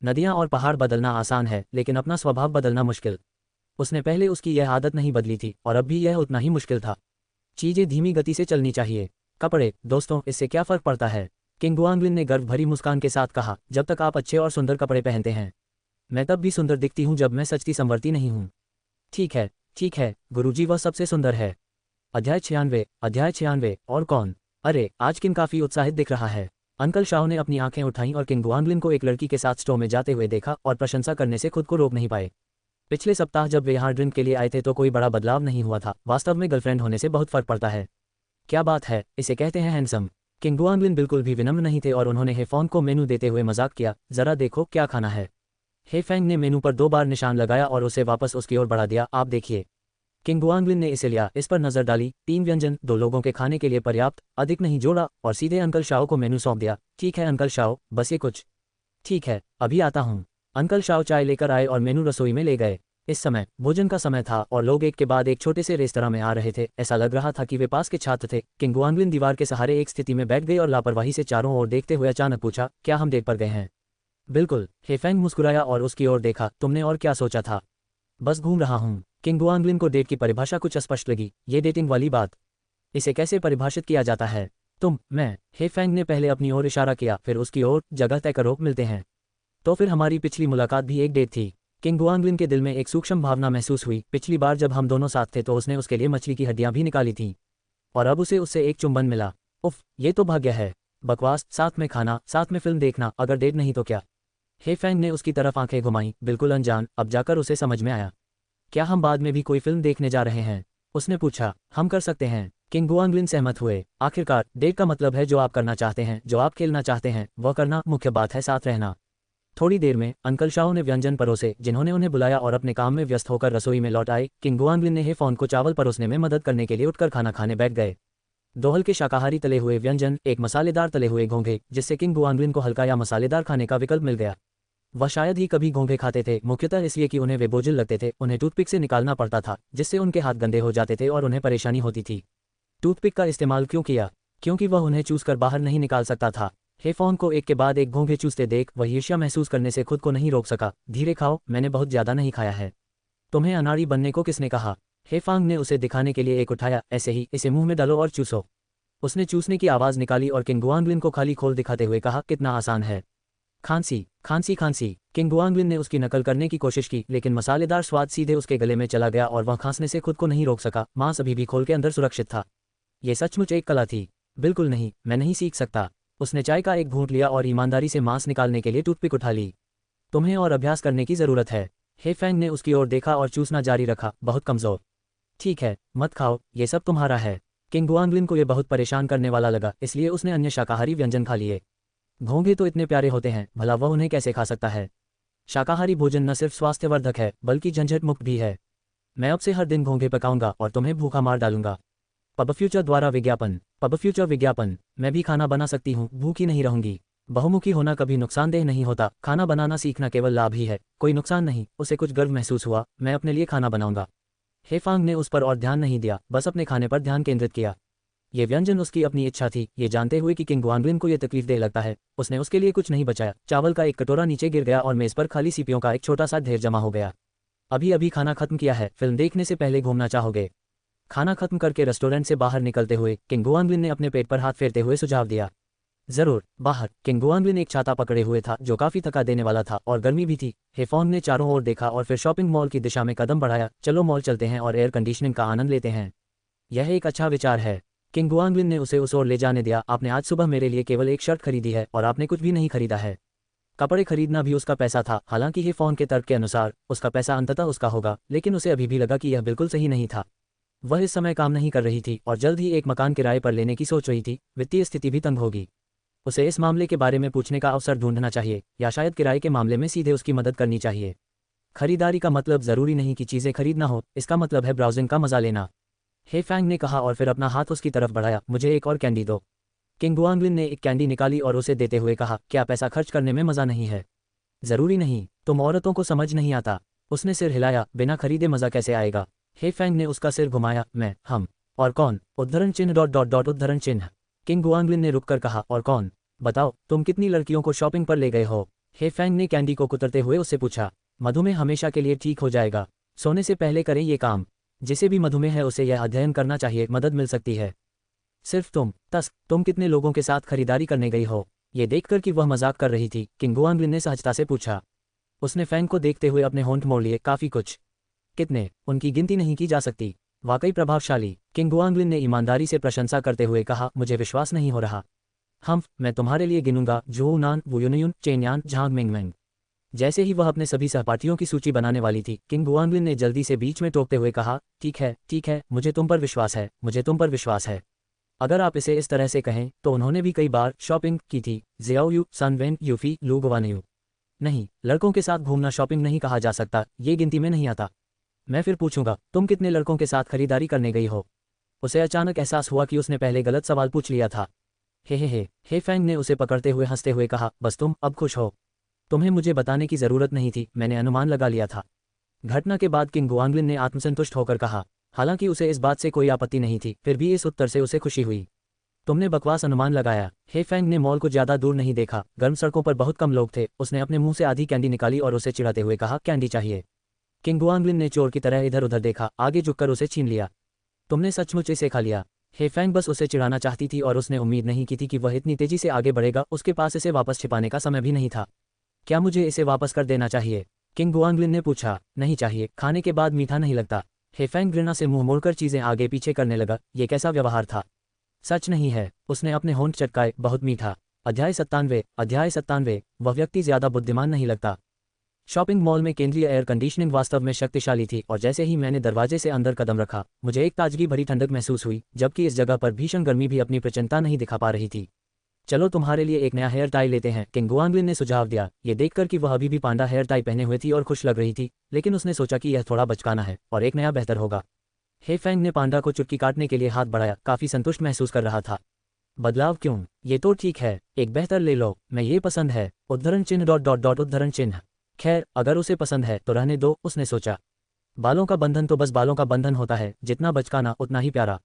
नदियां और पहाड़ बदलना आसान है, लेकिन अपना स्वभाव बदलना मुश्किल। उसने पहले उसकी यह आदत नहीं बदली थी और अब भी यह उतना ही मुश्किल था। चीजें धीमी गति से चलनी चाहिए। कपड़े, दोस्तों, इससे क्या फर्क पड़ता है? किंग गुआंगलिन ने गर्व भरी मुस्कान के साथ कहा, जब तक आप अच्छे और सुंदर कपड़े पहनते हैं। मैं तब भी सुंदर दिखती हूँ जब मैं सचती संवरती नहीं हूँ। ठीक है, ठीक है गुरुजी, वह सबसे सुंदर है। अध्याय 96 और कौन? अरे आज किन काफी उत्साहित दिख रहा है। अंकल शाओ ने अपनी आंखें उठाईं और किंग गुआंगलिन को एक लड़की के साथ स्टोर में जाते हुए देखा और प्रशंसा करने से खुद को रोक नहीं पाए। पिछले सप्ताह जब वे यहाँ ड्रिंक के लिए आए थे तो कोई बड़ा बदलाव नहीं हुआ था। वास्तव में गर्लफ्रेंड होने से बहुत फर्क पड़ता है। क्या बात है, इसे कहते हैं हैंडसम। किंग गुआंगलिन बिल्कुल भी विनम्र नहीं थे और उन्होंने हेफॉन्ग को मेनू देते हुए मजाक किया, जरा देखो क्या खाना है। हेफेंग ने मेनू पर 2 बार निशान लगाया और उसे वापस उसकी ओर बढ़ा दिया, आप देखिए। किंग गुआंगलिन ने इसे लिया, इस पर नजर डाली, 3 व्यंजन 2 लोगों के खाने के लिए पर्याप्त, अधिक नहीं जोड़ा और सीधे अंकल शाओ को मेनू सौंप दिया। ठीक है अंकल शाओ, बस ये कुछ। ठीक है, अभी आता हूँ। अंकल शाओ चाय लेकर आए और मेनू रसोई में ले गए। इस समय भोजन का समय था और लोग एक के बाद एक छोटे से रेस्तरां में आ रहे थे। ऐसा लग रहा था कि वे पास के छात्र थे। किंग गुआंगलिन दीवार के सहारे एक स्थिति में बैठ गई और लापरवाही से चारों ओर देखते हुए अचानक पूछा, क्या हम डेट पर गए हैं? बिल्कुल। हेफेंग मुस्कुराया और उसकी ओर देखा, तुमने और क्या सोचा था? बस घूम रहा हूँ। किंग गुआंगलिन को डेट की परिभाषा कुछ अस्पष्ट लगी। ये डेटिंग वाली बात, इसे कैसे परिभाषित किया जाता है? मैं। हेफेंग ने पहले अपनी ओर इशारा किया, फिर उसकी ओर, जगह तय करो, मिलते हैं। तो फिर हमारी पिछली मुलाकात भी एक डेट थी। किंग गुआंगलिन के दिल में एक सूक्ष्म भावना महसूस हुई। पिछली बार जब हम दोनों साथ थे तो उसने उसके लिए मछली की हड्डियां भी निकाली थीं और अब उसे उससे एक चुंबन मिला। उफ, ये तो भाग्य है। बकवास, साथ में खाना, साथ में फिल्म देखना, अगर डेट नहीं तो क्या? हेफेंग ने उसकी तरफ आंखें घुमाईं, बिल्कुल अनजान। अब जाकर उसे समझ में आया। क्या हम बाद में भी कोई फिल्म देखने जा रहे हैं? उसने पूछा। हम कर सकते हैं। किंग गुआंगलिन सहमत हुए। आखिरकार डेट का मतलब है जो आप करना चाहते हैं, जो आप खेलना चाहते हैं वह करना, मुख्य बात है साथ रहना। थोड़ी देर में अंकल शाओ ने व्यंजन परोसे जिन्होंने उन्हें बुलाया और अपने काम में व्यस्त होकर रसोई में लौट आए। किंग गुआंगलिन ने हेफॉन को चावल परोसने में मदद करने के लिए उठकर खाना खाने बैठ गए। 2 हल्के शाकाहारी तले हुए व्यंजन, एक मसालेदार तले हुए घोंघे, जिससे किंग गुआंगलिन को हल्का या मसालेदार खाने का विकल्प मिल गया। वह शायद ही कभी घोंघे खाते थे, मुख्यतः इसलिए कि उन्हें वे बोझिल लगते थे। उन्हें टूथपिक से निकालना पड़ता था जिससे उनके हाथ गंदे हो जाते थे और उन्हें परेशानी होती थी। टूथपिक का इस्तेमाल क्यों किया? क्योंकि वह उन्हें चूसकर बाहर नहीं निकाल सकता था। हेफॉन को एक के बाद एक घोंघे चूसते देख वह ईर्ष्या महसूस करने से खुद को नहीं रोक सका। धीरे खाओ, मैंने बहुत ज्यादा नहीं खाया है। तुम्हें अनाड़ी बनने को किसने कहा? हेफांग ने उसे दिखाने के लिए एक उठाया, ऐसे ही, इसे मुंह में डालो और चूसो। उसने चूसने की आवाज निकाली और किंग गुआंगलिन को खाली खोल दिखाते हुए कहा, कितना आसान है। खांसी खांसी खांसी। किंग गुआंगलिन ने उसकी नकल करने की कोशिश की लेकिन मसालेदार स्वाद सीधे उसके गले में चला गया और वह खांसने से खुद को नहीं रोक सका। मांस अभी भी खोल के अंदर सुरक्षित था। ये सचमुच एक कला थी। बिल्कुल नहीं, मैं नहीं सीख सकता। उसने चाय का एक घूंट लिया और ईमानदारी से मांस निकालने के लिए टूथपिक उठा ली। तुम्हें और अभ्यास करने की जरूरत है। हेफेंग ने उसकी ओर देखा और चूसना जारी रखा, बहुत कमजोर। ठीक है, मत खाओ, ये सब तुम्हारा है। किंग गुआंगलिन को यह बहुत परेशान करने वाला लगा, इसलिए उसने अन्य शाकाहारी व्यंजन खा लिए। घोंघे तो इतने प्यारे होते हैं, भला वह उन्हें कैसे खा सकता है? शाकाहारी भोजन न सिर्फ स्वास्थ्यवर्धक है बल्कि झंझट मुक्त भी है। मैं अब से हर दिन घोंघे पकाऊंगा और तुम्हें भूखा मार डालूंगा। पब फ्यूचर द्वारा विज्ञापन। पब फ्यूचर विज्ञापन। मैं भी खाना बना सकती हूँ, भूखी नहीं रहूंगी। बहुमुखी होना कभी नुकसानदेह नहीं होता, खाना बनाना सीखना केवल लाभ ही है, कोई नुकसान नहीं। उसे कुछ गर्व महसूस हुआ, मैं अपने लिए खाना बनाऊंगा। हेफांग ने उस पर और ध्यान नहीं दिया, बस अपने खाने पर ध्यान केंद्रित किया। ये व्यंजन उसकी अपनी इच्छा थी, ये जानते हुए कि किंग गुआंगलिन को यह तकलीफ दे लगता है। उसने उसके लिए कुछ नहीं बचाया। चावल का एक कटोरा नीचे गिर गया और मेज पर खाली सीपियों का एक छोटा सा ढेर जमा हो गया। अभी अभी खाना खत्म किया है, फिल्म देखने से पहले घूमना चाहोगे? खाना खत्म करके रेस्टोरेंट से बाहर निकलते हुए किंग गुआंगलिन ने अपने पेट पर हाथ फेरते हुए सुझाव दिया। जरूर, बाहर। किंग गुआंगलिन एक छाता पकड़े हुए था जो काफी थका देने वाला था और गर्मी भी थी। हेफॉन्ग ने चारों ओर देखा और फिर शॉपिंग मॉल की दिशा में कदम बढ़ाया। चलो मॉल चलते हैं और एयर कंडीशनिंग का आनंद लेते हैं। यह एक अच्छा विचार है। किंग गुआंगलिन ने उसे उस ओर ले जाने दिया। आपने आज सुबह मेरे लिए केवल एक शर्ट खरीदी है और आपने कुछ भी नहीं खरीदा है। कपड़े खरीदना भी उसका पैसा था। हालांकि हेफॉन्ग के तर्क के अनुसार उसका पैसा अंततः उसका होगा, लेकिन उसे अभी भी लगा कि यह बिल्कुल सही नहीं था। वह इस समय काम नहीं कर रही थी और जल्द ही एक मकान किराए पर लेने की सोच रही थी। वित्तीय स्थिति भी तंग होगी। उसे इस मामले के बारे में पूछने का अवसर ढूंढना चाहिए या शायद किराए के मामले में सीधे उसकी मदद करनी चाहिए। खरीदारी का मतलब जरूरी नहीं कि चीजें खरीदना हो, इसका मतलब है ब्राउजिंग का मजा लेना। हेफेंग ने कहा और फिर अपना हाथ उसकी तरफ बढ़ाया। मुझे एक और कैंडी दो। किंग गुआंगलिन ने एक कैंडी निकाली और उसे देते हुए कहा, क्या पैसा खर्च करने में मजा नहीं है? जरूरी नहीं, तुम औरतों को समझ नहीं आता। उसने सिर हिलाया, बिना खरीदे मजा कैसे आएगा? हेफेंग ने उसका सिर घुमाया। मैं, हम और कौन? उद्धरण चिन्ह डॉट डॉट डॉट उद्धरण चिन्ह। किंग गुआंगलिन ने रुककर कहा, और कौन? बताओ, तुम कितनी लड़कियों को शॉपिंग पर ले गए हो? हेफेंग ने कैंडी को कुतरते हुए उससे पूछा। मधुमेह हमेशा के लिए ठीक हो जाएगा। सोने से पहले करें ये काम। जिसे भी मधुमेह है उसे यह अध्ययन करना चाहिए, मदद मिल सकती है। सिर्फ तुम कितने लोगों के साथ खरीदारी करने गई हो? ये देखकर कि वह मजाक कर रही थी, किंग गुआंगलिन ने सहजता से पूछा। उसने फैंग को देखते हुए अपने होंठ मोड़ लिए। काफी कुछ। कितने? उनकी गिनती नहीं की जा सकती। वाकई प्रभावशाली, किंग गुआंगलिन ने ईमानदारी से प्रशंसा करते हुए कहा, मुझे विश्वास नहीं हो रहा। मैं तुम्हारे लिए गिनूंगा, जू नान, वुयुनयुन, चेनयान, झांग मिंगमेंग। जैसे ही वह अपने सभी सहपाठियों की सूची बनाने वाली थी, किंग गुआंगलिन ने जल्दी से बीच में टोकते हुए कहा, ठीक है, मुझे तुम पर विश्वास है, मुझे तुम पर विश्वास है। अगर आप इसे इस तरह से कहें, तो उन्होंने भी कई बार शॉपिंग की थी, जियाओ यू, सन वेन, यूफी, लू गवानयू। नहीं, लड़कों के साथ घूमना शॉपिंग नहीं कहा जा सकता, ये गिनती में नहीं आता। मैं फिर पूछूंगा, तुम कितने लड़कों के साथ खरीदारी करने गई हो? उसे अचानक एहसास हुआ कि उसने पहले गलत सवाल पूछ लिया था। हे फैंग ने उसे पकड़ते हुए हंसते हुए कहा, बस तुम अब खुश हो। तुम्हें मुझे बताने की जरूरत नहीं थी, मैंने अनुमान लगा लिया था। घटना के बाद किंग गुआंगलिन ने आत्मसंतुष्ट होकर कहा। हालांकि उसे इस बात से कोई आपत्ति नहीं थी, फिर भी इस उत्तर से उसे खुशी हुई। तुमने बकवास अनुमान लगाया। हे फैंग ने मॉल को ज्यादा दूर नहीं देखा, गर्म सड़कों पर बहुत कम लोग थे। उसने अपने मुंह से आधी कैंडी निकाली और उसे चिढ़ाते हुए कहा, कैंडी चाहिए। किंग गुआंगलिन ने चोर की तरह इधर उधर देखा, आगे झुककर उसे छीन लिया। तुमने सचमुच इसे खा लिया। हे फैंग बस उसे चिढ़ाना चाहती थी और उसने उम्मीद नहीं की थी कि वह इतनी तेजी से आगे बढ़ेगा। उसके पास इसे वापस छिपाने का समय भी नहीं था। क्या मुझे इसे वापस कर देना चाहिए? किंग गुआंगलिन ने पूछा। नहीं चाहिए, खाने के बाद मीठा नहीं लगता। हे फैंग घृणा से मुंह मोड़कर चीजें आगे पीछे करने लगा। ये कैसा व्यवहार था? सच नहीं है। उसने अपने होंठ चटकाए, बहुत मीठा। अध्याय 97। वह व्यक्ति ज्यादा बुद्धिमान नहीं लगता। शॉपिंग मॉल में केंद्रीय एयर कंडीशनिंग वास्तव में शक्तिशाली थी और जैसे ही मैंने दरवाजे से अंदर कदम रखा, मुझे एक ताजगी भरी ठंडक महसूस हुई, जबकि इस जगह पर भीषण गर्मी भी अपनी प्रचंडता नहीं दिखा पा रही थी। चलो तुम्हारे लिए एक नया हेयर टाई लेते हैं, किंग गुआंगलिन ने सुझाव दिया। ये देखकर कि वह अभी भी पांडा हेयर टाई पहने हुए थी और खुश लग रही थी, लेकिन उसने सोचा कि यह थोड़ा बचकाना है और एक नया बेहतर होगा। हे फैंग ने पांडा को चुटकी काटने के लिए हाथ बढ़ाया, काफी संतुष्ट महसूस कर रहा था। बदलाव क्यों? ये तो ठीक है, एक बेहतर ले लो। मैं ये पसंद है। उद्धरण चिन्ह डॉट डॉट डॉट उद्धरण चिन्ह। खैर, अगर उसे पसंद है तो रहने दो, उसने सोचा। बालों का बंधन तो बस बालों का बंधन होता है, जितना बचकाना उतना ही प्यारा।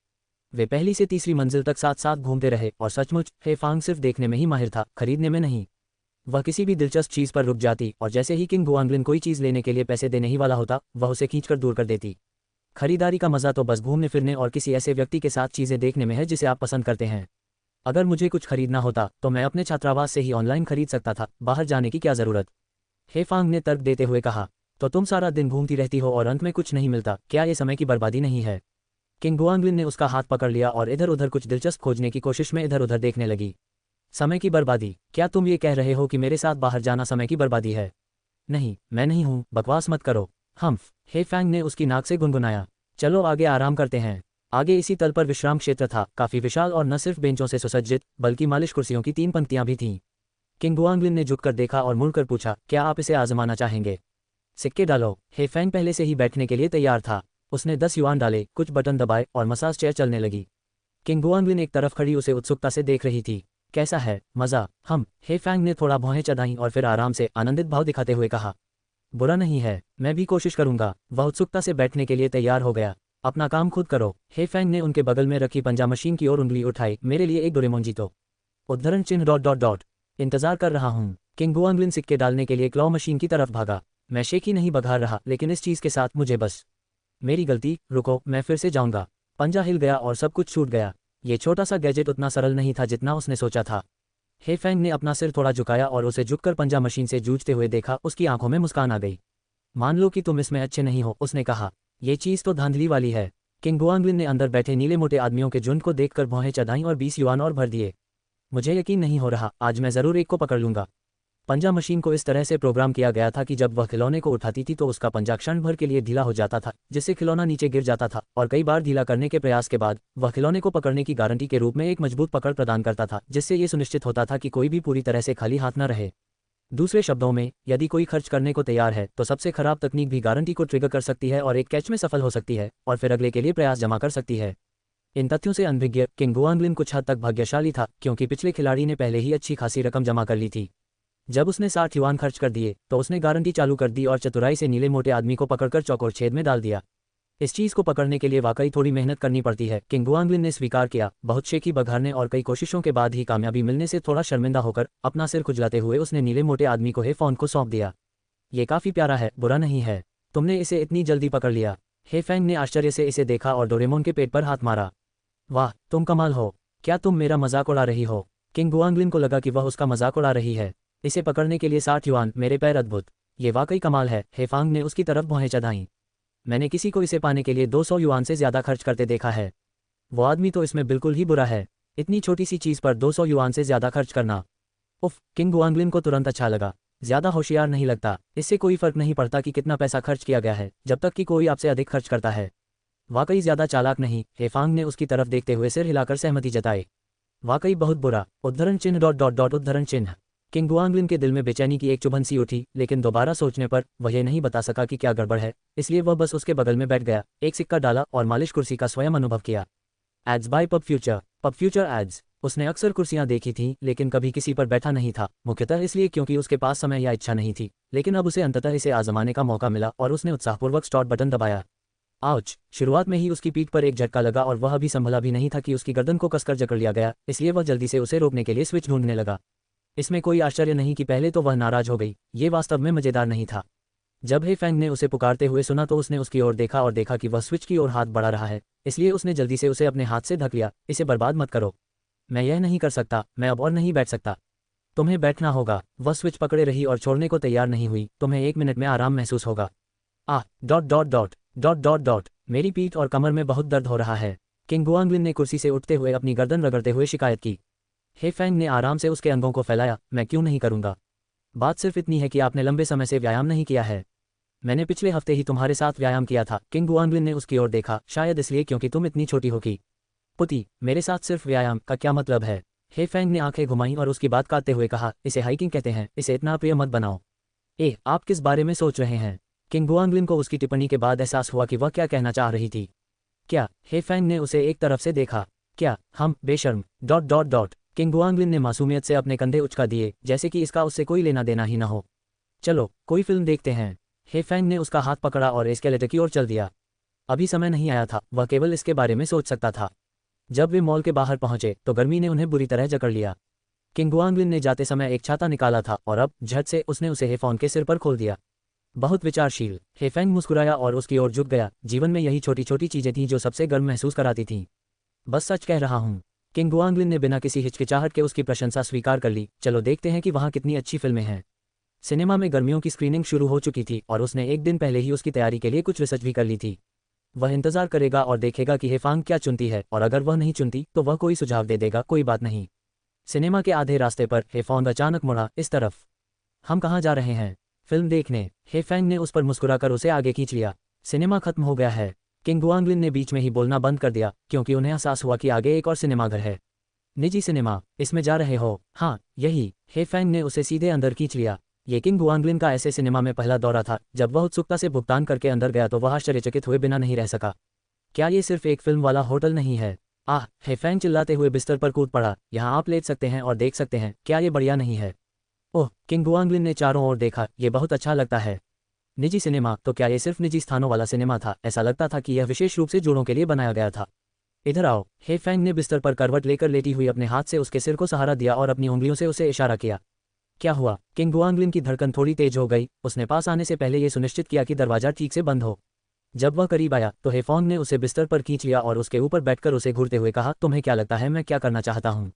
वे पहली से तीसरी मंजिल तक साथ साथ घूमते रहे और सचमुच हे फांग सिर्फ देखने में ही माहिर था, खरीदने में नहीं। वह किसी भी दिलचस्प चीज पर रुक जाती और जैसे ही किंग गुआंगलिन कोई चीज लेने के लिए पैसे देने ही वाला होता, वह उसे खींचकर दूर कर देती। खरीदारी का मजा तो बस घूमने फिरने और किसी ऐसे व्यक्ति के साथ चीजें देखने में है जिसे आप पसंद करते हैं। अगर मुझे कुछ खरीदना होता तो मैं अपने छात्रावास से ही ऑनलाइन खरीद सकता था, बाहर जाने की क्या जरूरत? हे फांग ने तर्क देते हुए कहा। तो तुम सारा दिन घूमती रहती हो और अंत में कुछ नहीं मिलता, क्या ये समय की बर्बादी नहीं है? किंग गुआंगलिन ने उसका हाथ पकड़ लिया और इधर उधर कुछ दिलचस्प खोजने की कोशिश में इधर उधर देखने लगी। समय की बर्बादी? क्या तुम ये कह रहे हो कि मेरे साथ बाहर जाना समय की बर्बादी है? नहीं, मैं नहीं हूं, बकवास मत करो। हे फैंग ने उसकी नाक से गुनगुनाया। चलो आगे आराम करते हैं। आगे इसी तल पर विश्राम क्षेत्र था, काफी विशाल और न सिर्फ बेंचों से सुसज्जित, बल्कि मालिश कुर्सियों की 3 पंक्तियां भी थीं। किंग गुआंगलिन ने झुककर देखा और मुड़कर पूछा, क्या आप इसे आजमाना चाहेंगे? सिक्के डालो। हे फैंग पहले से ही बैठने के लिए तैयार था। उसने 10 युआन डाले, कुछ बटन दबाए और मसाज चेयर चलने लगी। किंग गुआंगलिन एक तरफ खड़ी उसे उत्सुकता से देख रही थी। कैसा है, मजा? हे फैंग ने थोड़ा भौहें चढ़ाईं और फिर आराम से आनंदित भाव दिखाते हुए कहा। बुरा नहीं है, मैं भी कोशिश करूंगा। वह उत्सुकता से बैठने के लिए तैयार हो गया। अपना काम खुद करो। हे फैंग ने उनके बगल में रखी पंजा मशीन की ओर उंगली उठाई। मेरे लिए एक डोरेमोन जीतो। उद्धरण चिन्ह डॉट डॉट डॉट। इंतजार कर रहा हूं। किंग गुआंगलिन सिक्के डालने के लिए क्लॉ मशीन की तरफ भागा। मैं शेखी नहीं बघार रहा, लेकिन इस चीज के साथ मुझे बस। मेरी गलती, रुको, मैं फिर से जाऊंगा। पंजा हिल गया और सब कुछ छूट गया। ये छोटा सा गैजेट उतना सरल नहीं था जितना उसने सोचा था। हे फैंग ने अपना सिर थोड़ा झुकाया और उसे झुककर पंजा मशीन से जूझते हुए देखा। उसकी आंखों में मुस्कान आ गई। मान लो कि तुम इसमें अच्छे नहीं हो, उसने कहा। ये चीज तो धांधली वाली है। किंग गुआंगलिन ने अंदर बैठे नीले मोटे आदमियों के झुंड को देखकर भौहें चढ़ाईं और 20 युआन और भर दिए। मुझे यकीन नहीं हो रहा, आज मैं जरूर एक को पकड़ लूंगा। पंजा मशीन को इस तरह से प्रोग्राम किया गया था कि जब वह खिलौने को उठाती थी तो उसका पंजा क्षण भर के लिए ढीला हो जाता था, जिससे खिलौना नीचे गिर जाता था और कई बार ढीला करने के प्रयास के बाद वह खिलौने को पकड़ने की गारंटी के रूप में एक मजबूत पकड़ प्रदान करता था, जिससे ये सुनिश्चित होता था कि कोई भी पूरी तरह से खाली हाथ न रहे। दूसरे शब्दों में, यदि कोई खर्च करने को तैयार है तो सबसे खराब तकनीक भी गारंटी को ट्रिगर कर सकती है और एक कैच में सफल हो सकती है और फिर अगले के लिए प्रयास जमा कर सकती है। इन तथ्यों से अनभिज्ञ किंग गुआंगलिन कुछ हद तक भाग्यशाली था, क्योंकि पिछले खिलाड़ी ने पहले ही अच्छी खासी रकम जमा कर ली थी। जब उसने 60 युआन खर्च कर दिए तो उसने गारंटी चालू कर दी और चतुराई से नीले मोटे आदमी को पकड़कर चौकोर छेद में डाल दिया। इस चीज को पकड़ने के लिए वाकई थोड़ी मेहनत करनी पड़ती है, किंग गुआंगलिन ने स्वीकार किया। बहुत शेखी बघारने और कई कोशिशों के बाद ही कामयाबी मिलने से थोड़ा शर्मिंदा होकर अपना सिर खुजलाते हुए उसने नीले मोटे आदमी को हे फॉन्ग को सौंप दिया। ये काफी प्यारा है, बुरा नहीं है। तुमने इसे इतनी जल्दी पकड़ लिया। हे फैंग ने आश्चर्य से इसे देखा और डोरेमोन के पेट पर हाथ मारा। वाह, तुम कमाल हो। क्या तुम मेरा मजाक उड़ा रही हो? किंग गुआंगलिन को लगा कि वह उसका मजाक उड़ा रही है। इसे पकड़ने के लिए 60 युआन, मेरे पैर अद्भुत। ये वाकई कमाल है। हे फांग ने उसकी तरफ भौहें चढ़ाईं। मैंने किसी को इसे पाने के लिए 200 युआन से ज़्यादा खर्च करते देखा है। वो आदमी तो इसमें बिल्कुल ही बुरा है, इतनी छोटी सी चीज़ पर 200 युआन से ज़्यादा खर्च करना। उफ, किंग गुआंगलिन को तुरंत अच्छा लगा। ज़्यादा होशियार नहीं लगता, इससे कोई फर्क नहीं पड़ता कि कितना पैसा खर्च किया गया है, जब तक कि कोई आपसे अधिक खर्च करता है। वाकई ज़्यादा चालाक नहीं, हेफांग ने उसकी तरफ देखते हुए सिर हिलाकर सहमति जताई। वाकई बहुत बुरा, उद्धरण चिन्ह डॉट डॉट डॉट उद्धरण चिन्ह। किंग गुआंगलिन के दिल में बेचैनी की एक चुभन सी उठी, लेकिन दोबारा सोचने पर वह यह नहीं बता सका कि क्या गड़बड़ है, इसलिए वह बस उसके बगल में बैठ गया, एक सिक्का डाला और मालिश कुर्सी का स्वयं अनुभव किया। Ads by pub future ads. उसने अक्सर कुर्सियां देखी थीं, लेकिन कभी किसी पर बैठा नहीं था, मुख्यतः इसलिए क्योंकि उसके पास समय या इच्छा नहीं थी। लेकिन अब उसे अंततः इसे आजमाने का मौका मिला और उसने उत्साहपूर्वक स्टार्ट बटन दबाया। आउच! शुरुआत में ही उसकी पीठ पर एक झटका लगा और वह अभी संभला भी नहीं था कि उसकी गर्दन को कसकर जकड़ लिया गया, इसलिए वह जल्दी से उसे रोकने के लिए स्विच ढूंढने लगा। इसमें कोई आश्चर्य नहीं कि पहले तो वह नाराज हो गई, ये वास्तव में मजेदार नहीं था। जब हे फैंग ने उसे पुकारते हुए सुना तो उसने उसकी ओर देखा और देखा कि वह स्विच की ओर हाथ बढ़ा रहा है, इसलिए उसने जल्दी से उसे अपने हाथ से ढक लिया। इसे बर्बाद मत करो। मैं यह नहीं कर सकता, मैं अब और नहीं बैठ सकता। तुम्हें बैठना होगा। वह स्विच पकड़े रही और छोड़ने को तैयार नहीं हुई। तुम्हें 1 मिनट में आराम महसूस होगा। Dot dot dot dot dot dot मेरी पीठ और कमर में बहुत दर्द हो रहा है। किंग गुआंगलिन ने कुर्सी से उठते हुए अपनी गर्दन रगड़ते हुए शिकायत की। हे फैंग ने आराम से उसके अंगों को फैलाया। मैं क्यों नहीं करूंगा? बात सिर्फ इतनी है कि आपने लंबे समय से व्यायाम नहीं किया है। मैंने पिछले हफ्ते ही तुम्हारे साथ व्यायाम किया था। किंग गुआंगलिन ने उसकी ओर देखा। शायद इसलिए क्योंकि तुम इतनी छोटी हो कि। पुती, मेरे साथ सिर्फ व्यायाम का क्या मतलब है? हे फैंग ने आंखें घुमाई और उसकी बात काटते हुए कहा, इसे हाइकिंग कहते हैं, इसे इतना प्रिय मत बनाओ। आप किस बारे में सोच रहे हैं? किंग गुआंगलिन को उसकी टिप्पणी के बाद एहसास हुआ कि वह क्या कहना चाह रही थी। क्या? हे फैंग ने उसे एक तरफ से देखा। क्या हम बेशर्म? डॉट डॉट डॉट किंग गुआंगलिन ने मासूमियत से अपने कंधे उचका दिए, जैसे कि इसका उससे कोई लेना देना ही न हो। चलो कोई फिल्म देखते हैं। हे फैंग ने उसका हाथ पकड़ा और एस्केलेटर की ओर चल दिया। अभी समय नहीं आया था, वह केवल इसके बारे में सोच सकता था। जब वे मॉल के बाहर पहुंचे तो गर्मी ने उन्हें बुरी तरह जकड़ लिया। किंग गुआंगलिन ने जाते समय एक छाता निकाला था और अब झट से उसने उसे हेफॉन के सिर पर खोल दिया। बहुत विचारशील। हेफेंग मुस्कुराया और उसकी ओर झुक गया। जीवन में यही छोटी छोटी चीजें थीं जो सबसे गर्म महसूस कराती थीं। बस सच कह रहा हूँ। किंग गुआंगलिन ने बिना किसी हिचकिचाहट के उसकी प्रशंसा स्वीकार कर ली। चलो देखते हैं कि वहाँ कितनी अच्छी फिल्में हैं। सिनेमा में गर्मियों की स्क्रीनिंग शुरू हो चुकी थी और उसने एक दिन पहले ही उसकी तैयारी के लिए कुछ रिसर्च भी कर ली थी। वह इंतजार करेगा और देखेगा कि हेफांग क्या चुनती है, और अगर वह नहीं चुनती तो वह कोई सुझाव दे देगा। कोई बात नहीं। सिनेमा के आधे रास्ते पर हेफॉन्ग अचानक मुड़ा। इस तरफ? हम कहाँ जा रहे हैं? फिल्म देखने। हेफेंग ने उस पर मुस्कुराकर उसे आगे खींच लिया। सिनेमा खत्म हो गया है। किंग गुआंगलिन ने बीच में ही बोलना बंद कर दिया, क्योंकि उन्हें एहसास हुआ कि आगे एक और सिनेमाघर है। निजी सिनेमा? इसमें जा रहे हो? हाँ, यही। हेफेंग ने उसे सीधे अंदर खींच लिया। ये किंग गुआंगलिन का ऐसे सिनेमा में पहला दौरा था। जब वह उत्सुकता से भुगतान करके अंदर गया तो वह आश्चर्यचकित हुए बिना नहीं रह सका। क्या ये सिर्फ एक फिल्म वाला होटल नहीं है? हेफेंग चिल्लाते हुए बिस्तर पर कूद पड़ा। यहाँ आप लेट सकते हैं और देख सकते हैं। क्या ये बढ़िया नहीं है? ओह! किंग गुआंगलिन ने चारों ओर देखा। ये बहुत अच्छा लगता है। निजी सिनेमा? तो क्या ये सिर्फ निजी स्थानों वाला सिनेमा था? ऐसा लगता था कि यह विशेष रूप से जोड़ों के लिए बनाया गया था। इधर आओ। हेफेंग ने बिस्तर पर करवट लेकर लेटी हुई अपने हाथ से उसके सिर को सहारा दिया और अपनी उंगलियों से उसे इशारा किया। क्या हुआ? किंग गुआंगलिन की धड़कन थोड़ी तेज हो गई। उसने पास आने से पहले ये सुनिश्चित किया कि दरवाजा ठीक से बंद हो। जब वह करीब आया तो हेफोंग ने उसे बिस्तर पर खींच लिया और उसके ऊपर बैठकर उसे घूरते हुए कहा, तुम्हें क्या लगता है मैं क्या करना चाहता हूँ?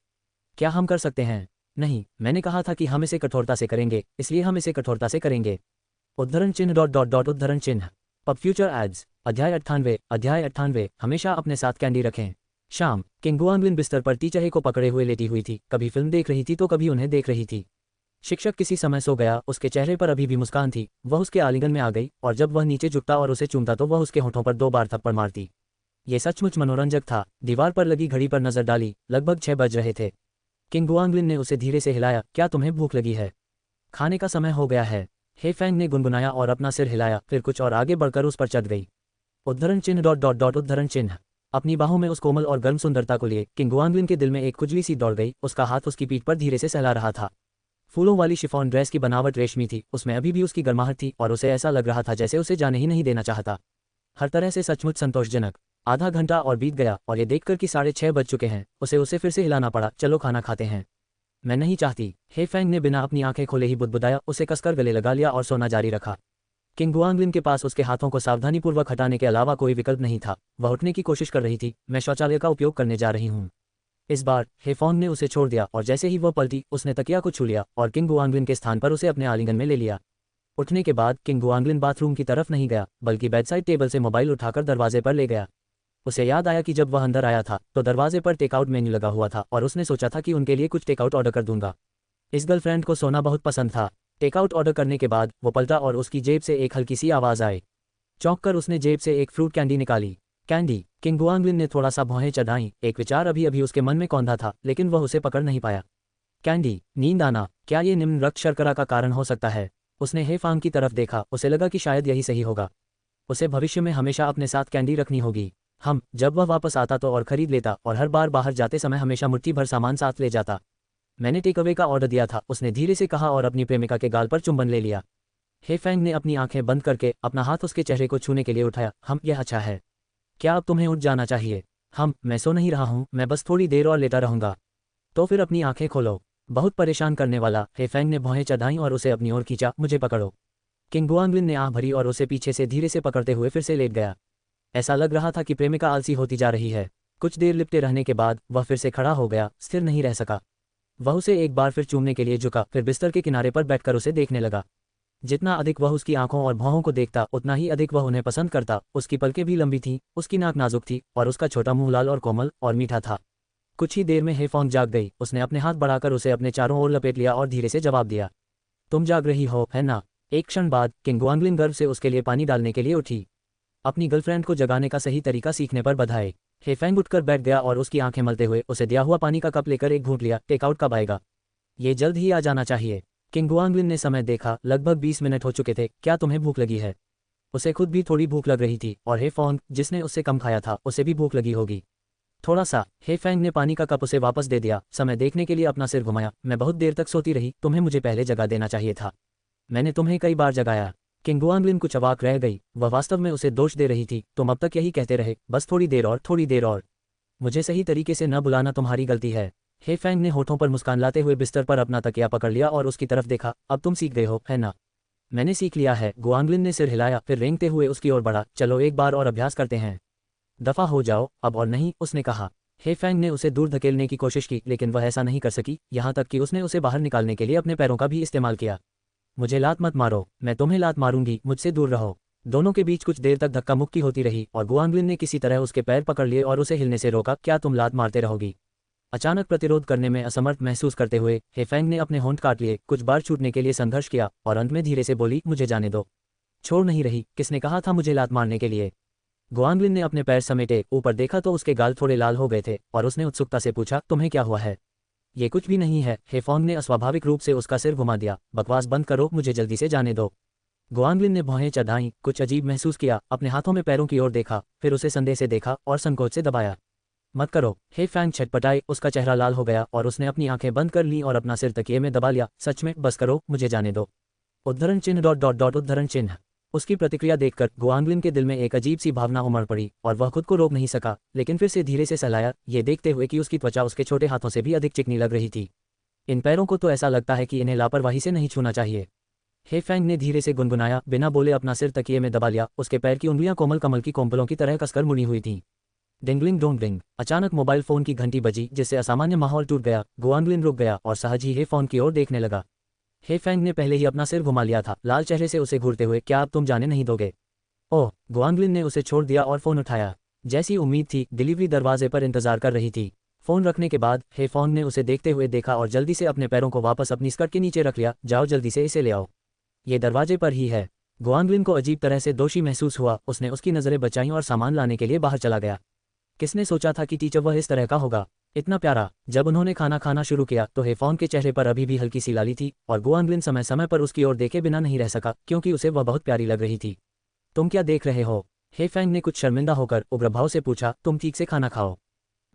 क्या हम कर सकते हैं? नहीं, मैंने कहा था कि हम इसे कठोरता से करेंगे, इसलिए हम इसे कठोरता से करेंगे। उद्धरण चिन्ह डॉट डॉट डॉट उद्धरण चिन्ह। Pub future ads. अध्याय 98। हमेशा अपने साथ कैंडी रखें। शाम। किंग गुआंगलिन बिस्तर पर टीचहे को पकड़े हुए लेटी हुई थी। कभी फिल्म देख रही थी तो कभी उन्हें देख रही थी। शिक्षक किसी समय सो गया। उसके चेहरे पर अभी भी मुस्कान थी। वह उसके आलिंगन में आ गई और जब वह नीचे झुकता और उसे चूमता तो वह उसके होठों पर 2 बार थप्पड़ मारती। ये सचमुच मनोरंजक था। दीवार पर लगी घड़ी पर नजर डाली। लगभग 6 बज रहे थे। किंग गुआंगलिन ने उसे धीरे से हिलाया। क्या तुम्हें भूख लगी है? खाने का समय हो गया है। हेफेंग ने गुनगुनाया और अपना सिर हिलाया, फिर कुछ और आगे बढ़कर उस पर चढ़ गई। उद्धरण चिन्ह डॉट डॉट डॉट उद्धरण चिन्ह। अपनी बाहों में उस कोमल और गर्म सुंदरता को लिए किंग गुआंगलिन के दिल में एक खुजली सी दौड़ गई। उसका हाथ उसकी पीठ पर धीरे से सहला रहा था। फूलों वाली शिफॉन ड्रेस की बनावट रेशमी थी। उसमें अभी भी उसकी गर्माहट थी और उसे ऐसा लग रहा था जैसे उसे जाने ही नहीं देना चाहता। हर तरह से सचमुच संतोषजनक। आधा घंटा और बीत गया और ये देखकर कि 6:30 बज चुके हैं उसे फिर से हिलाना पड़ा। चलो खाना खाते हैं। मैं नहीं चाहती। हेफेंग ने बिना अपनी आंखें खोले ही बुदबुदाया। उसे कसकर गले लगा लिया और सोना जारी रखा। किंग गुआंगलिन के पास उसके हाथों को सावधानीपूर्वक हटाने के अलावा कोई विकल्प नहीं था। वह उठने की कोशिश कर रही थी। मैं शौचालय का उपयोग करने जा रही हूँ। इस बार हेफोंग ने उसे छोड़ दिया और जैसे ही वह पलटी उसने तकिया को छू लिया और किंग गुआंगलिन के स्थान पर उसे अपने आलिंगन में ले लिया। उठने के बाद किंग गुआंगलिन बाथरूम की तरफ नहीं गया, बल्कि बेडसाइड टेबल से मोबाइल उठाकर दरवाजे पर ले गया। उसे याद आया कि जब वह अंदर आया था तो दरवाजे पर टेकआउट मेन्यू लगा हुआ था और उसने सोचा था कि उनके लिए कुछ टेकआउट ऑर्डर कर दूंगा। इस गर्लफ्रेंड को सोना बहुत पसंद था। टेकआउट ऑर्डर करने के बाद वो पलटा और उसकी जेब से एक हल्की सी आवाज़ आई। चौंक कर उसने जेब से एक फ्रूट कैंडी निकाली। कैंडी। किंग गुआंगलिन ने थोड़ा सा भौहें चढ़ाई। एक विचार अभी अभी उसके मन में कौंधा था, लेकिन वह उसे पकड़ नहीं पाया। कैंडी, नींद आना, क्या ये निम्न रक्त शर्करा का कारण हो सकता है? उसने हे फांग की तरफ देखा। उसे लगा कि शायद यही सही होगा। उसे भविष्य में हमेशा अपने साथ कैंडी रखनी होगी। जब वह वापस आता तो और खरीद लेता, और हर बार बाहर जाते समय हमेशा मुट्ठी भर सामान साथ ले जाता। मैंने टेक अवे का ऑर्डर दिया था, उसने धीरे से कहा और अपनी प्रेमिका के गाल पर चुंबन ले लिया। हे फैंग ने अपनी आंखें बंद करके अपना हाथ उसके चेहरे को छूने के लिए उठाया। यह अच्छा है। क्या अब तुम्हें उठ जाना चाहिए? मैं सो नहीं रहा हूँ, मैं बस थोड़ी देर और लेटा रहूंगा। तो फिर अपनी आंखें खोलो। बहुत परेशान करने वाला। हे फैंग ने भौहें चढ़ाई और उसे अपनी ओर खींचा। मुझे पकड़ो। किंग गुआंगलिन ने आह भरी और उसे पीछे से धीरे से पकड़ते हुए फिर से लेट गया। ऐसा लग रहा था कि प्रेमिका आलसी होती जा रही है। कुछ देर लिपटे रहने के बाद वह फिर से खड़ा हो गया, स्थिर नहीं रह सका। वह उसे एक बार फिर चूमने के लिए झुका, फिर बिस्तर के किनारे पर बैठकर उसे देखने लगा। जितना अधिक वह उसकी आंखों और भौहों को देखता, उतना ही अधिक वह उन्हें पसंद करता। उसकी पलकें भी लंबी थीं, उसकी नाक नाजुक थी और उसका छोटा मुंह लाल और कोमल और मीठा था। कुछ ही देर में हे फॉन्ग जाग गई। उसने अपने हाथ बढ़ाकर उसे अपने चारों ओर लपेट लिया और धीरे से जवाब दिया, तुम जाग रही हो, है ना? एक क्षण बाद किंग गुआंगलिन गर्व से उसके लिए पानी डालने के लिए उठी। अपनी गर्लफ्रेंड को जगाने का सही तरीका सीखने पर बधाई। हे फैंग उठकर बैठ गया और उसकी आंखें मलते हुए उसे दिया हुआ पानी का कप लेकर एक घूंट लिया। टेकआउट कब आएगा? ये जल्द ही आ जाना चाहिए। किंग गुआंगलिन ने समय देखा। लगभग 20 मिनट हो चुके थे। क्या तुम्हें भूख लगी है? उसे खुद भी थोड़ी भूख लग रही थी, और हे फॉन्ग, जिसने उससे कम खाया था, उसे भी भूख लगी होगी। थोड़ा सा। हे फैंग ने पानी का कप उसे वापस दे दिया। समय देखने के लिए अपना सिर घुमाया। मैं बहुत देर तक सोती रही, तुम्हें मुझे पहले जगा देना चाहिए था। मैंने तुम्हें कई बार जगाया। किंग गुआंगलिन कुछ अवाक रह गई। वह वास्तव में उसे दोष दे रही थी। तुम अब तक यही कहते रहे, बस थोड़ी देर और, थोड़ी देर और। मुझे सही तरीके से न बुलाना तुम्हारी गलती है। हे फैंग ने होठों पर मुस्कान लाते हुए बिस्तर पर अपना तकिया पकड़ लिया और उसकी तरफ देखा। अब तुम सीख गए हो, है ना? मैंने सीख लिया है। गुआंगलिन ने सिर हिलाया, फिर रेंगते हुए उसकी ओर बढ़ा। चलो एक बार और अभ्यास करते हैं। दफा हो जाओ, अब और नहीं, उसने कहा। हे फैंग ने उसे दूर धकेलने की कोशिश की, लेकिन वह ऐसा नहीं कर सकी। यहाँ तक कि उसने उसे बाहर निकालने के लिए अपने पैरों का भी इस्तेमाल किया। मुझे लात मत मारो। मैं तुम्हें लात मारूंगी, मुझसे दूर रहो। दोनों के बीच कुछ देर तक धक्का मुक्की होती रही और गुआंगलिन ने किसी तरह उसके पैर पकड़ लिए और उसे हिलने से रोका। क्या तुम लात मारते रहोगी? अचानक प्रतिरोध करने में असमर्थ महसूस करते हुए हे फैंग ने अपने होंठ काट लिए। कुछ बार छूटने के लिए संघर्ष किया और अंत में धीरे से बोली, मुझे जाने दो। छोड़ नहीं रही। किसने कहा था मुझे लात मारने के लिए? गुआंगलिन ने अपने पैर समेटे, ऊपर देखा तो उसके गाल थोड़े लाल हो गए थे और उसने उत्सुकता से पूछा, तुम्हें क्या हुआ है? ये कुछ भी नहीं है। हे फॉन्ग ने अस्वाभाविक रूप से उसका सिर घुमा दिया। बकवास बंद करो, मुझे जल्दी से जाने दो। गुआंगलिन ने भौहें चढ़ाई, कुछ अजीब महसूस किया, अपने हाथों में पैरों की ओर देखा, फिर उसे संदेह से देखा और संकोच से दबाया। मत करो। हे फैंग छटपटाई, उसका चेहरा लाल हो गया और उसने अपनी आंखें बंद कर लीं और अपना सिर तकिए में दबा लिया। सच में, बस करो, मुझे जाने दो। उद्धरण चिन्ह डॉट डॉट डॉट उद्धरण चिन्ह। उसकी प्रतिक्रिया देखकर गुआंगलिन के दिल में एक अजीब सी भावना उमड़ पड़ी और वह खुद को रोक नहीं सका, लेकिन फिर से धीरे से सहलाया, ये देखते हुए कि उसकी त्वचा उसके छोटे हाथों से भी अधिक चिकनी लग रही थी। इन पैरों को तो ऐसा लगता है कि इन्हें लापरवाही से नहीं छूना चाहिए। हे फैंग ने धीरे से गुनगुनाया, बिना बोले अपना सिर तकिए में दबा लिया। उसके पैर की उंगलियां कोमल कमल की कोंपलों की तरह कसकर मुड़ी हुई थीं। डिंगलिंग डोंग डिंग। अचानक मोबाइल फोन की घंटी बजी, जिससे असामान्य माहौल टूट गया। गुआंगलिन रुक गया और सहज ही हे फोन की ओर देखने लगा। हे फैंग ने पहले ही अपना सिर घुमा लिया था, लाल चेहरे से उसे घूरते हुए। क्या अब तुम जाने नहीं दोगे? ओह। गुआंगलिन ने उसे छोड़ दिया और फोन उठाया। जैसी उम्मीद थी, डिलीवरी दरवाजे पर इंतजार कर रही थी। फोन रखने के बाद हे फॉन्ग ने उसे देखते हुए देखा और जल्दी से अपने पैरों को वापस अपनी स्कर्ट के नीचे रख लिया। जाओ जल्दी से इसे ले आओ, ये दरवाजे पर ही है। गुआंगलिन को अजीब तरह से दोषी महसूस हुआ। उसने उसकी नज़रें बचाईं और सामान लाने के लिए बाहर चला गया। किसने सोचा था कि टीचर वह इस तरह का होगा, इतना प्यारा। जब उन्होंने खाना खाना शुरू किया तो हे फॉन्ग के चेहरे पर अभी भी हल्की सी लाली थी और गुआंगलिन समय समय पर उसकी ओर देखे बिना नहीं रह सका, क्योंकि उसे वह बहुत प्यारी लग रही थी। तुम क्या देख रहे हो? हे फैंग ने कुछ शर्मिंदा होकर उग्र भाव से पूछा। तुम ठीक से खाना खाओ।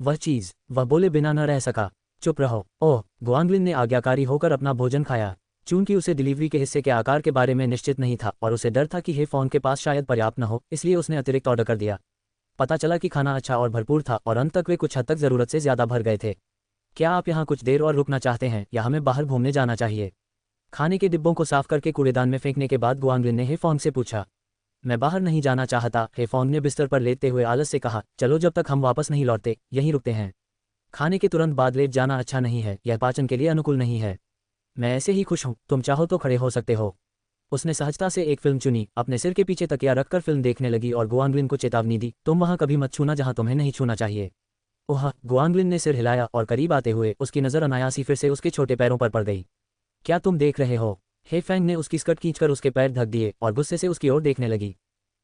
वह बोले बिना न रह सका। चुप रहो। ओह। गुआंगलिन ने आज्ञाकारी होकर अपना भोजन खाया। चूंकि उसे डिलीवरी के हिस्से के आकार के बारे में निश्चित नहीं था और उसे डर था कि हे फॉन्ग के पास शायद पर्याप्त न हो, इसलिए उसने अतिरिक्त ऑर्डर कर दिया। पता चला कि खाना अच्छा और भरपूर था और अंत तक वे कुछ हद तक ज़रूरत से ज़्यादा भर गए थे। क्या आप यहाँ कुछ देर और रुकना चाहते हैं या हमें बाहर घूमने जाना चाहिए? खाने के डिब्बों को साफ करके कूड़ेदान में फेंकने के बाद गुआंगलिन ने हे फॉन्ग से पूछा। मैं बाहर नहीं जाना चाहता, हे फॉन्ग ने बिस्तर पर लेटते हुए आलस से कहा। चलो, जब तक हम वापस नहीं लौटते यहीं रुकते हैं। खाने के तुरंत बाद लेट जाना अच्छा नहीं है, यह पाचन के लिए अनुकूल नहीं है। मैं ऐसे ही खुश हूँ, तुम चाहो तो खड़े हो सकते हो। उसने सहजता से एक फिल्म चुनी, अपने सिर के पीछे तकिया रखकर फिल्म देखने लगी और गुआंगलिन को चेतावनी दी, तुम वहां कभी मत छूना जहां तुम्हें नहीं छूना चाहिए। ओह, गुआंगलिन ने सिर हिलाया और करीब आते हुए उसकी नज़र अनायास ही फिर से उसके छोटे पैरों पर पड़ गई। क्या तुम देख रहे हो? हे फैंग ने उसकी स्कर्ट खींचकर उसके पैर ढक दिए और गुस्से से उसकी ओर देखने लगी।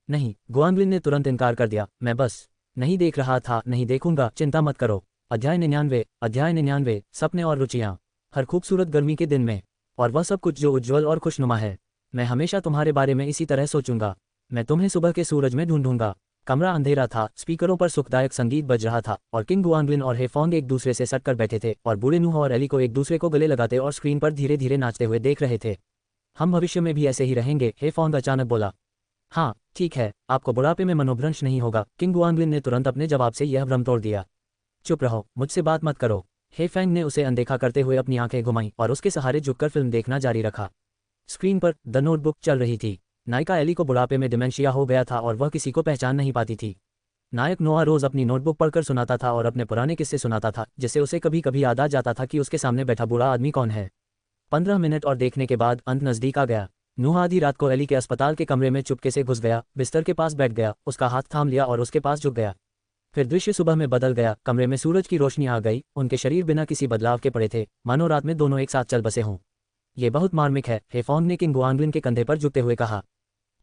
नहीं, गुआंगलिन ने तुरंत इनकार कर दिया, मैं बस नहीं देख रहा था, नहीं देखूंगा, चिंता मत करो। अध्याय 99 सपने और रुचियाँ। हर खूबसूरत गर्मी के दिन में, और वह सब कुछ जो उज्ज्वल और खुशनुमा है। मैं हमेशा तुम्हारे बारे में इसी तरह सोचूंगा। मैं तुम्हें सुबह के सूरज में ढूंढूंगा। कमरा अंधेरा था, स्पीकरों पर सुखदायक संगीत बज रहा था और किंग गुआंगलिन और हेफोंग एक दूसरे से सटकर बैठे थे और बूढ़े नूह और एली को एक दूसरे को गले लगाते और स्क्रीन पर धीरे धीरे नाचते हुए देख रहे थे। हम भविष्य में भी ऐसे ही रहेंगे, हेफोंग अचानक बोला। हाँ ठीक है, आपको बुढ़ापे में मनोभ्रंश नहीं होगा, किंग गुआंगलिन ने तुरंत अपने जवाब से यह भ्रम तोड़ दिया। चुप रहो, मुझसे बात मत करो। हे फैंग ने उसे अनदेखा करते हुए अपनी आंखें घुमाईं और उसके सहारे झुककर फिल्म देखना जारी रखा। स्क्रीन पर द नोटबुक चल रही थी। नायिका एली को बुढ़ापे में डिमेंशिया हो गया था और वह किसी को पहचान नहीं पाती थी। नायक नोआ रोज अपनी नोटबुक पढ़कर सुनाता था और अपने पुराने किस्से सुनाता था, जिससे उसे कभी कभी याद आ जाता था कि उसके सामने बैठा बूढ़ा आदमी कौन है। 15 मिनट और देखने के बाद अंत नजदीक आ गया। नूह आधी रात को एली के अस्पताल के कमरे में चुपके से घुस गया, बिस्तर के पास बैठ गया, उसका हाथ थाम लिया और उसके पास झुक गया। फिर दृश्य सुबह में बदल गया, कमरे में सूरज की रोशनी आ गई, उनके शरीर बिना किसी बदलाव के पड़े थे, मानो रात में दोनों एक साथ चल बसे हों। ये बहुत मार्मिक है, हेफोंग ने किंग गुआंगलिन के कंधे पर झुकते हुए कहा।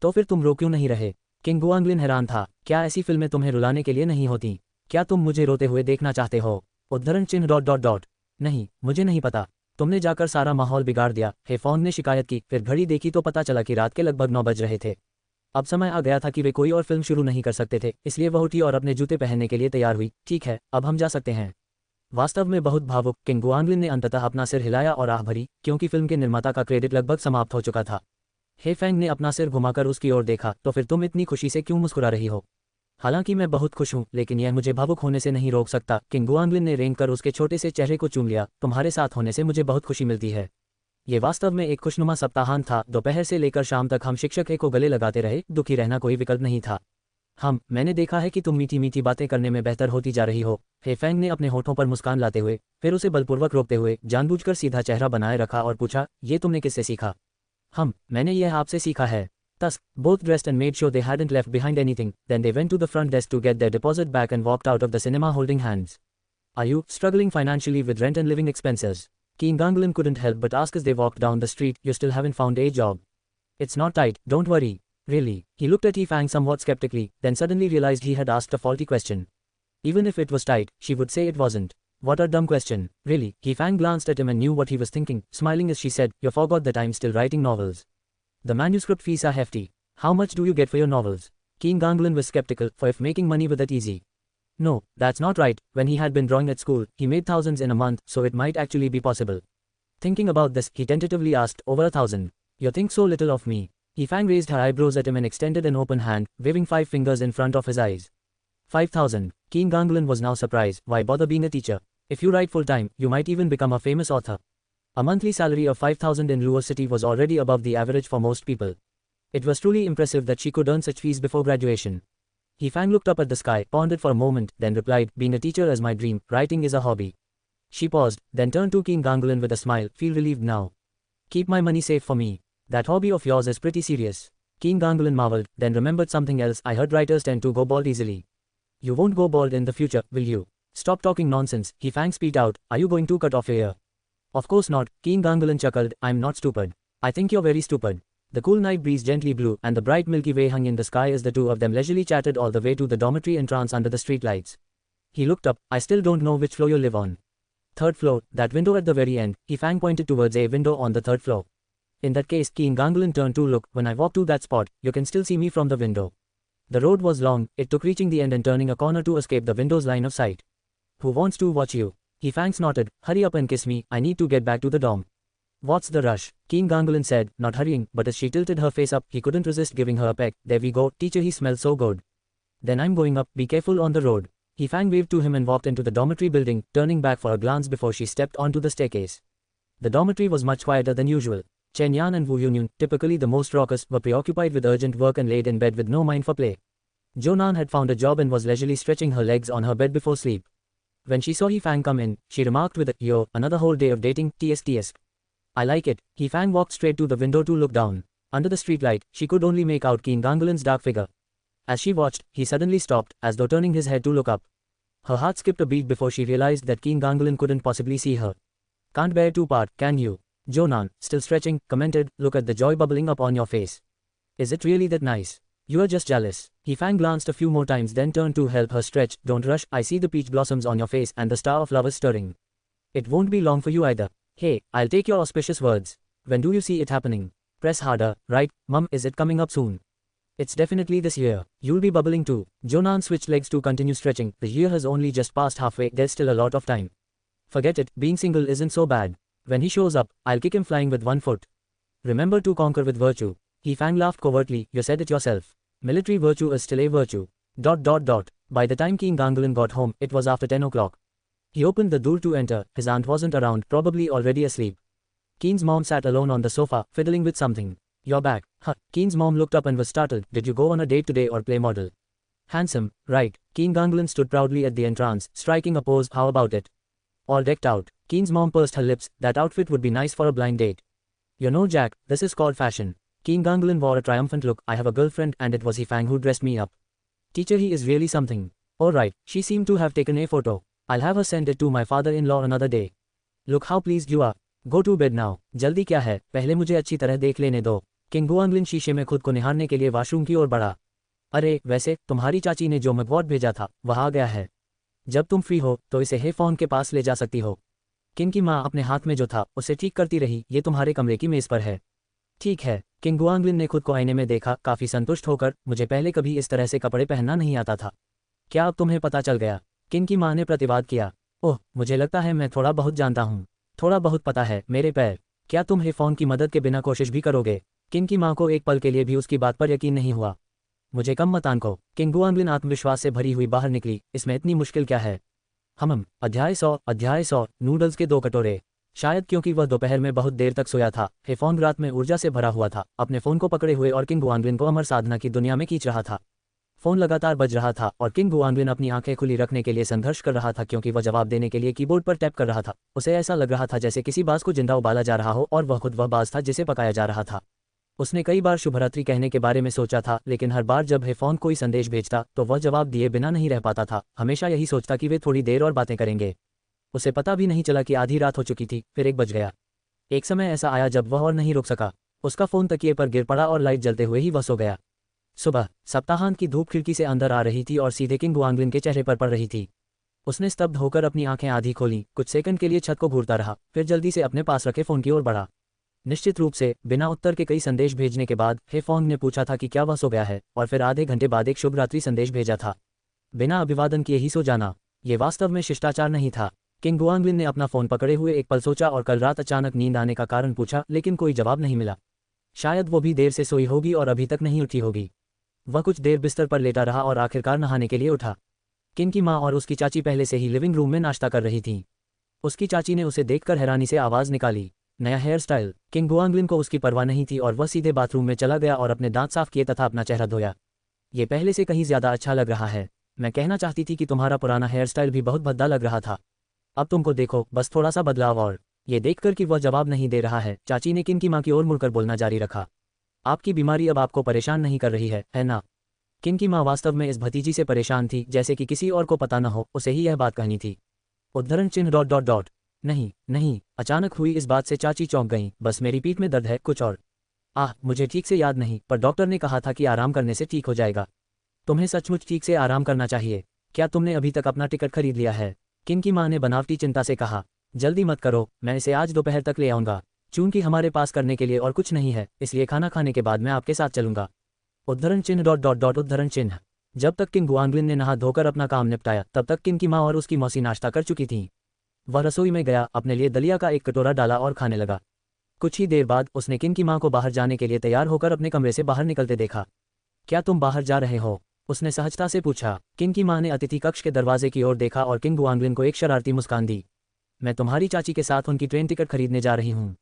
तो फिर तुम रो क्यों नहीं रहे? किंग गुआंगलिन हैरान था। क्या ऐसी फिल्में तुम्हें रुलाने के लिए नहीं होती? क्या तुम मुझे रोते हुए देखना चाहते हो? उद्धरण चिन्ह ... नहीं, मुझे नहीं पता। तुमने जाकर सारा माहौल बिगाड़ दिया, हेफोंग ने शिकायत की। फिर घड़ी देखी तो पता चला कि रात के लगभग 9 बज रहे थे। अब समय आ गया था कि वे कोई और फिल्म शुरू नहीं कर सकते थे, इसलिए वह उठी और अपने जूते पहनने के लिए तैयार हुई। ठीक है, अब हम जा सकते हैं। वास्तव में बहुत भावुक, किंग गुआंगलिन ने अंततः अपना सिर हिलाया और आह भरी, क्योंकि फिल्म के निर्माता का क्रेडिट लगभग समाप्त हो चुका था। हे फैंग ने अपना सिर घुमाकर उसकी ओर देखा, तो फिर तुम इतनी खुशी से क्यों मुस्कुरा रही हो? हालांकि मैं बहुत खुश हूं, लेकिन यह मुझे भावुक होने से नहीं रोक सकता। किंग गुआंगलिन ने रेंग कर उसके छोटे से चेहरे को चूम लिया। तुम्हारे साथ होने से मुझे बहुत खुशी मिलती है। ये वास्तव में एक खुशनुमा सप्ताहांत था। दोपहर से लेकर शाम तक हम शिक्षक को गले लगाते रहे, दुखी रहना कोई विकल्प नहीं था। मैंने देखा है कि तुम मीठी मीठी बातें करने में बेहतर होती जा रही हो। हे फैंग ने अपने होठों पर मुस्कान लाते हुए, फिर उसे बलपूर्वक रोकते हुए जानबूझकर सीधा चेहरा बनाए रखा और पूछा, ये तुमने किससे सीखा? मैंने यह आपसे सीखा है। Tusk, both dressed and made sure they hadn't left behind anything, then they went to the front desk to get their deposit back and walked out of the cinema holding hands. Are you struggling financially with rent and living expenses? King Ganglin couldn't help but ask as they walked down the street, you still haven't found a job. It's not tight, don't worry. Really? He looked at Yi Fang somewhat skeptically, then suddenly realized he had asked a faulty question. Even if it was tight, she would say it wasn't. What a dumb question. Really? Yi Fang glanced at him and knew what he was thinking, smiling as she said, you forgot that I'm still writing novels. The manuscript fees are hefty. How much do you get for your novels? King Ganglin was skeptical, for if making money was that easy. No, that's not right. When he had been drawing at school, he made thousands in a month, so it might actually be possible. Thinking about this, he tentatively asked, over 1,000. You think so little of me? Yi Fang raised her eyebrows at him and extended an open hand, waving 5 fingers in front of his eyes. 5,000. King Ganglin was now surprised. Why bother being a teacher? If you write full-time, you might even become a famous author. A monthly salary of 5,000 in Luo City was already above the average for most people. It was truly impressive that she could earn such fees before graduation. Yi Fang looked up at the sky, pondered for a moment, then replied, being a teacher is my dream, writing is a hobby. She paused, then turned to King Ganglin with a smile, feel relieved now. Keep my money safe for me. That hobby of yours is pretty serious. King Ganglin marveled, then remembered something else. I heard writers tend to go bald easily. You won't go bald in the future, will you? Stop talking nonsense, Yi Fang spat out. Are you going to cut off your ear? Of course not, King Ganglin chuckled. I'm not stupid. I think you're very stupid. The cool night breeze gently blew, and the bright Milky Way hung in the sky as the two of them leisurely chatted all the way to the dormitory entrance under the streetlights. He looked up. I still don't know which floor you live on. 3rd floor, that window at the very end. Yi Fang pointed towards a window on the 3rd floor. In that case, King Ganglin turned to look. When I walk to that spot, you can still see me from the window. The road was long, it took reaching the end and turning a corner to escape the window's line of sight. Who wants to watch you? Yi Fang snorted. Hurry up and kiss me, I need to get back to the dorm. What's the rush? King Ganglin said, not hurrying, but as she tilted her face up, he couldn't resist giving her a peck. There we go, teacher, he smells so good. Then I'm going up, be careful on the road. Yi Fang waved to him and walked into the dormitory building, turning back for a glance before she stepped onto the staircase. The dormitory was much quieter than usual. Chen Yan and Wu Yunyun, typically the most raucous, were preoccupied with urgent work and laid in bed with no mind for play. Jo Nan had found a job and was leisurely stretching her legs on her bed before sleep. When she saw Yi Fang come in, she remarked with a, yo, another whole day of dating, TS. I like it. Yi Fang walked straight to the window to look down. Under the streetlight, she could only make out Keen Gangulin's dark figure. As she watched, he suddenly stopped, as though turning his head to look up. Her heart skipped a beat before she realized that Keen Gangulin couldn't possibly see her. Can't bear to part, can you? Jonan, still stretching, commented, look at the joy bubbling up on your face. Is it really that nice? You are just jealous. He-Fang glanced a few more times then turned to help her stretch. Don't rush, I see the peach blossoms on your face and the star of love is stirring. It won't be long for you either. Hey, I'll take your auspicious words. When do you see it happening? Press harder, right, Mum, is it coming up soon? It's definitely this year. You'll be bubbling too. Jonan switched legs to continue stretching. The year has only just passed halfway, there's still a lot of time. Forget it, being single isn't so bad. When he shows up, I'll kick him flying with one foot. Remember to conquer with virtue. He-Fang laughed covertly, you said it yourself. Military virtue is still a virtue. ... By the time Keen Gangulin got home, it was after 10 o'clock. He opened the door to enter. His aunt wasn't around, probably already asleep. Keen's mom sat alone on the sofa, fiddling with something. You're back, huh? Keen's mom looked up and was startled. Did you go on a date today or play model? Handsome, right? Keen Gangulin stood proudly at the entrance, striking a pose. How about it? All decked out. Keen's mom pursed her lips. That outfit would be nice for a blind date. You know, Jack, this is called fashion. Keen Gangulin wore a triumphant look. I have a girlfriend and it was He-Fang who dressed me up. Teacher, he is really something. Alright, she seemed to have taken a photo. I'll have her send it to my father-in-law another day. Look how pleased you are. Go to bed now. जल्दी क्या है, पहले मुझे अच्छी तरह देख लेने दो. किंग गुआंगलिन शीशे में खुद को निहारने के लिए वाशरूम की ओर बढ़ा. अरे, वैसे, तुम्हारी चाची ने जो मगवॉट भेजा था, वह आ गया है. जब तुम फ्री हो, तो इसे हे-फोन के पास ले जा सकती हो. किंग की माँ अपने हाथ में जो था, उसे ठीक करती रही. ये तुम्हारे कमरे की मेज पर है. ठीक है. किंग गुआंगलिन ने खुद को आईने में देखा, काफी संतुष्ट होकर. मुझे पहले कभी इस तरह से कपड़े पहनना नहीं आता था. क्या अब तुम्हें पता चल गया? किंग की माँ ने प्रतिवाद किया. ओह, मुझे लगता है मैं थोड़ा बहुत जानता हूँ. थोड़ा बहुत पता है, मेरे पैर. क्या तुम हे-फोन की मदद के बिना कोशिश भी करोगे? किंग की माँ को एक पल के लिए भी उसकी बात पर यकीन नहीं हुआ. मुझे कम मत आंको. किंग गुआंगलिन आत्मविश्वास से भरी हुई बाहर निकली. इसमें इतनी मुश्किल क्या है? अध्याय 100 नूडल्स के 2 कटोरे. शायद क्योंकि वह दोपहर में बहुत देर तक सोया था, हे-फोन रात में ऊर्जा से भरा हुआ था, अपने फोन को पकड़े हुए और किंग गुआंगलिन को अमर साधना की दुनिया में खींच रहा था. फोन लगातार बज रहा था और किंग गुआंगलिन अपनी आंखें खुली रखने के लिए संघर्ष कर रहा था क्योंकि वह जवाब देने के लिए कीबोर्ड पर टैप कर रहा था. उसे ऐसा लग रहा था जैसे किसी बाज को जिंदा उबाला जा रहा हो और वह खुद वह बाज था जिसे पकाया जा रहा था. उसने कई बार शुभरात्रि कहने के बारे में सोचा था, लेकिन हर बार जब हे-फोन कोई संदेश भेजता तो वह जवाब दिए बिना नहीं रह पाता था. हमेशा यही सोचता कि वे थोड़ी देर और बातें करेंगे. उसे पता भी नहीं चला कि आधी रात हो चुकी थी. फिर 1 बज गया. एक समय ऐसा आया जब वह और नहीं रुक सका. उसका फोन तकिए पर गिर पड़ा और लाइट जलते हुए ही वह सो गया. सुबह सप्ताहांत की धूप खिड़की से अंदर आ रही थी और सीधे किंग गुआंगलिन के चेहरे पर पड़ रही थी. उसने स्तब्ध होकर अपनी आंखें आधी खोलीं, कुछ सेकंड के लिए छत को घूरता रहा, फिर जल्दी से अपने पास रखे फोन की ओर बढ़ा. निश्चित रूप से बिना उत्तर के कई संदेश भेजने के बाद हे-फोन ने पूछा था कि क्या वह सो गया है, और फिर आधे घंटे बाद एक शुभ रात्रि संदेश भेजा था. बिना अभिवादन किए ही सो जाना, ये वास्तव में शिष्टाचार नहीं था. किंग गुआंगलिन ने अपना फोन पकड़े हुए एक पल सोचा और कल रात अचानक नींद आने का कारण पूछा, लेकिन कोई जवाब नहीं मिला. शायद वो भी देर से सोई होगी और अभी तक नहीं उठी होगी. वह कुछ देर बिस्तर पर लेटा रहा और आखिरकार नहाने के लिए उठा. किंग की माँ और उसकी चाची पहले से ही लिविंग रूम में नाश्ता कर रही थीं. उसकी चाची ने उसे देखकर हैरानी से आवाज़ निकाली. नया हेयर स्टाइल. किंग गुआंगलिन को उसकी परवाह नहीं थी और वह सीधे बाथरूम में चला गया और अपने दांत साफ किए तथा अपना चेहरा धोया. ये पहले से कहीं ज़्यादा अच्छा लग रहा है. मैं कहना चाहती थी कि तुम्हारा पुराना हेयर स्टाइल भी बहुत भद्दा लग रहा था. अब तुमको देखो, बस थोड़ा सा बदलाव. और ये देखकर कि वह जवाब नहीं दे रहा है, चाची ने किंग की माँ की ओर मुड़कर बोलना जारी रखा. आपकी बीमारी अब आपको परेशान नहीं कर रही है ना? किंग की माँ वास्तव में इस भतीजी से परेशान थी, जैसे कि किसी और को पता न हो, उसे ही यह बात कहनी थी. उद्धरण चिन्ह ... नहीं. अचानक हुई इस बात से चाची चौंक गईं. बस मेरी पीठ में दर्द है, कुछ और? मुझे ठीक से याद नहीं, पर डॉक्टर ने कहा था कि आराम करने से ठीक हो जाएगा. तुम्हें सचमुच ठीक से आराम करना चाहिए. क्या तुमने अभी तक अपना टिकट खरीद लिया है? किंग की माँ ने बनावटी चिंता से कहा. जल्दी मत करो, मैं इसे आज दोपहर तक ले आऊँगा. चूंकि हमारे पास करने के लिए और कुछ नहीं है, इसलिए खाना खाने के बाद मैं आपके साथ चलूंगा. उद्धरण चिन्ह ... उद्धरण चिन्ह. जब तक किंग गुआंगलिन ने नहा धोकर अपना काम निपटाया, तब तक किंग की माँ और उसकी मौसी नाश्ता कर चुकी थीं. वह रसोई में गया, अपने लिए दलिया का एक कटोरा डाला और खाने लगा. कुछ ही देर बाद उसने किंग की माँ को बाहर जाने के लिए तैयार होकर अपने कमरे से बाहर निकलते देखा. क्या तुम बाहर जा रहे हो? उसने सहजता से पूछा. किंग की माँ ने अतिथि कक्ष के दरवाजे की ओर देखा और किंग गुआंगलिन को एक शरारती मुस्कान दी. मैं तुम्हारी चाची के साथ उनकी ट्रेन टिकट खरीदने जा रही हूँ.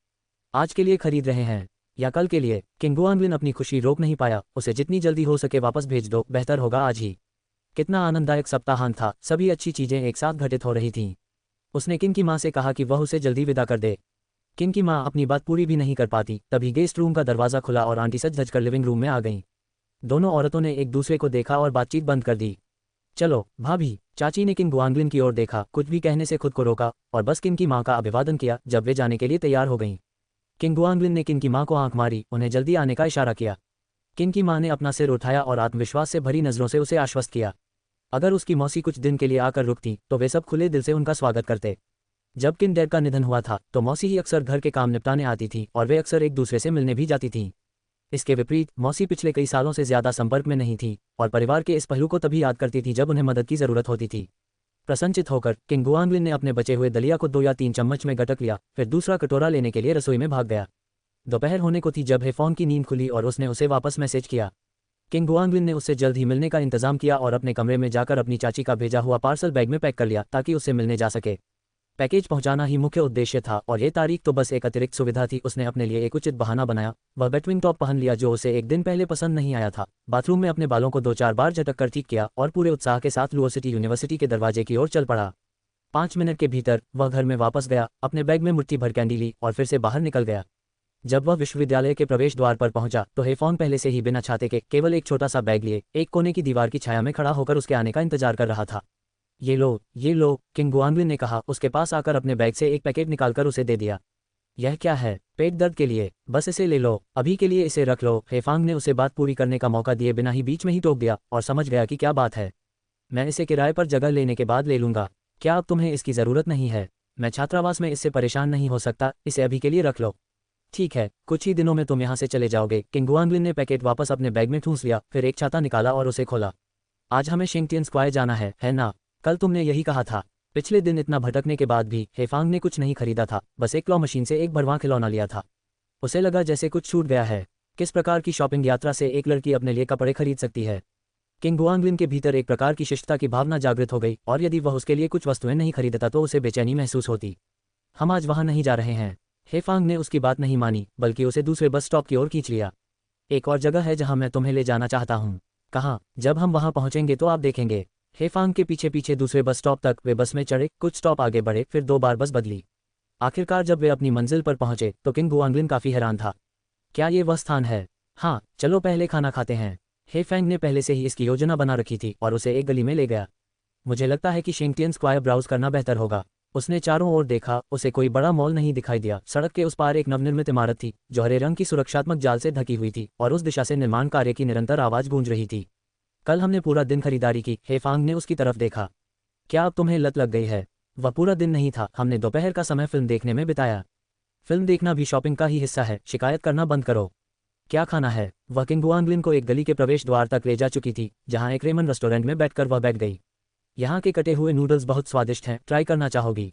आज के लिए खरीद रहे हैं या कल के लिए? किंग गुआंगलिन अपनी खुशी रोक नहीं पाया. उसे जितनी जल्दी हो सके वापस भेज दो, बेहतर होगा आज ही. कितना आनंददायक सप्ताहांत था. सभी अच्छी चीजें एक साथ घटित हो रही थीं. उसने किंग की माँ से कहा कि वह उसे जल्दी विदा कर दे. किन की माँ अपनी बात पूरी भी नहीं कर पाती तभी गेस्ट रूम का दरवाज़ा खुला और आंटी सज धज कर लिविंग रूम में आ गईं। दोनों औरतों ने एक दूसरे को देखा और बातचीत बंद कर दी। चलो भाभी, चाची ने किन गुआंगलिन की ओर देखा, कुछ भी कहने से खुद को रोका और बस किन की माँ का अभिवादन किया जब वे जाने के लिए तैयार हो गईं। किन गुआंगलिन ने किन की माँ को आंख मारी, उन्हें जल्दी आने का इशारा किया। किन की माँ ने अपना सिर उठाया और आत्मविश्वास से भरी नज़रों से उसे आश्वस्त किया। अगर उसकी मौसी कुछ दिन के लिए आकर रुकती तो वे सब खुले दिल से उनका स्वागत करते। जब किन डैड का निधन हुआ था तो मौसी ही अक्सर घर के काम निपटाने आती थी और वे अक्सर एक दूसरे से मिलने भी जाती थीं। इसके विपरीत मौसी पिछले कई सालों से ज़्यादा संपर्क में नहीं थी और परिवार के इस पहलू को तभी याद करती थी जब उन्हें मदद की ज़रूरत होती थी। प्रसन्नचित होकर किंग गुआंगलिन ने अपने बचे हुए दलिया को 2 या 3 चम्मच में गटक लिया, फिर दूसरा कटोरा लेने के लिए रसोई में भाग गया। दोपहर होने को थी जब हेफॉन की नींद खुली और उसने उसे वापस मैसेज किया। किंग गुआंगलिन ने उससे जल्द ही मिलने का इंतजाम किया और अपने कमरे में जाकर अपनी चाची का भेजा हुआ पार्सल बैग में पैक कर लिया ताकि उससे मिलने जा सके। पैकेज पहुंचाना ही मुख्य उद्देश्य था और ये तारीख तो बस एक अतिरिक्त सुविधा थी। उसने अपने लिए एक उचित बहाना बनाया। वह बैटविंग टॉप पहन लिया जो उसे एक दिन पहले पसंद नहीं आया था। बाथरूम में अपने बालों को 2-4 बार झटक कर ठीक किया और पूरे उत्साह के साथ लुओसिटी यूनिवर्सिटी के दरवाजे की ओर चल पड़ा। 5 मिनट के भीतर वह घर में वापस गया, अपने बैग में मुट्ठी भर कैंडी ली और फिर से बाहर निकल गया। जब वह विश्वविद्यालय के प्रवेश द्वार पर पहुंचा तो हेफॉन पहले से ही बिना छाते के केवल एक छोटा सा बैग लिए एक कोने की दीवार की छाया में खड़ा होकर उसके आने का इंतजार कर रहा था। ये लो, किंग गुआंगलिन ने कहा, उसके पास आकर अपने बैग से एक पैकेट निकालकर उसे दे दिया। यह क्या है? पेट दर्द के लिए, बस इसे ले लो, अभी के लिए इसे रख लो। हेफांग ने उसे बात पूरी करने का मौका दिए बिना ही बीच में ही टोक दिया और समझ गया कि क्या बात है। मैं इसे किराए पर जगह लेने के बाद ले लूंगा। क्या अब तुम्हें इसकी ज़रूरत नहीं है? मैं छात्रावास में इससे परेशान नहीं हो सकता, इसे अभी के लिए रख लो। ठीक है, कुछ ही दिनों में तुम यहाँ से चले जाओगे। किंग गुआंगलिन ने पैकेट वापस अपने बैग में ठूंस लिया, फिर एक छाता निकाला और उसे खोला। आज हमें शिंगटियन स्क्वायर जाना है ना? कल तुमने यही कहा था। पिछले दिन इतना भटकने के बाद भी हेफांग ने कुछ नहीं खरीदा था, बस एक क्लॉ मशीन से एक भरवां खिलौना लिया था। उसे लगा जैसे कुछ छूट गया है। किस प्रकार की शॉपिंग यात्रा से एक लड़की अपने लिए कपड़े खरीद सकती है? किंग गुआंगलिन के भीतर एक प्रकार की शिष्टता की भावना जागृत हो गई और यदि वह उसके लिए कुछ वस्तुएं नहीं खरीदता तो उसे बेचैनी महसूस होती। हम आज वहां नहीं जा रहे हैं। हेफांग ने उसकी बात नहीं मानी बल्कि उसे दूसरे बस स्टॉप की ओर खींच लिया। एक और जगह है जहां मैं तुम्हें ले जाना चाहता हूं। कहाँ? जब हम वहां पहुंचेंगे तो आप देखेंगे। हेफांग के पीछे पीछे दूसरे बस स्टॉप तक वे बस में चढ़े, कुछ स्टॉप आगे बढ़े, फिर 2 बार बस बदली। आखिरकार जब वे अपनी मंजिल पर पहुंचे तो किंग गुआंगलिन काफी हैरान था। क्या ये वह स्थान है? हाँ, चलो पहले खाना खाते हैं। हेफेंग ने पहले से ही इसकी योजना बना रखी थी और उसे एक गली में ले गया। मुझे लगता है कि शिंगटियन स्क्वायर ब्राउज करना बेहतर होगा। उसने चारों ओर देखा, उसे कोई बड़ा मॉल नहीं दिखाई दिया। सड़क के उस पार एक नवनिर्मित इमारत थी जो हरे रंग की सुरक्षात्मक जाल से ढकी हुई थी और उस दिशा से निर्माण कार्य की निरंतर आवाज गूंज रही थी। कल हमने पूरा दिन खरीदारी की। हेफांग ने उसकी तरफ देखा। क्या अब तुम्हें लत लग गई है? वह पूरा दिन नहीं था, हमने दोपहर का समय फिल्म देखने में बिताया। फिल्म देखना भी शॉपिंग का ही हिस्सा है, शिकायत करना बंद करो। क्या खाना है? वह किंग गुआंगलिन को एक गली के प्रवेश द्वार तक ले जा चुकी थी जहां एक रेमन रेस्टोरेंट में बैठकर वह बैठ गई। यहाँ के कटे हुए नूडल्स बहुत स्वादिष्ट हैं, ट्राई करना चाहोगी?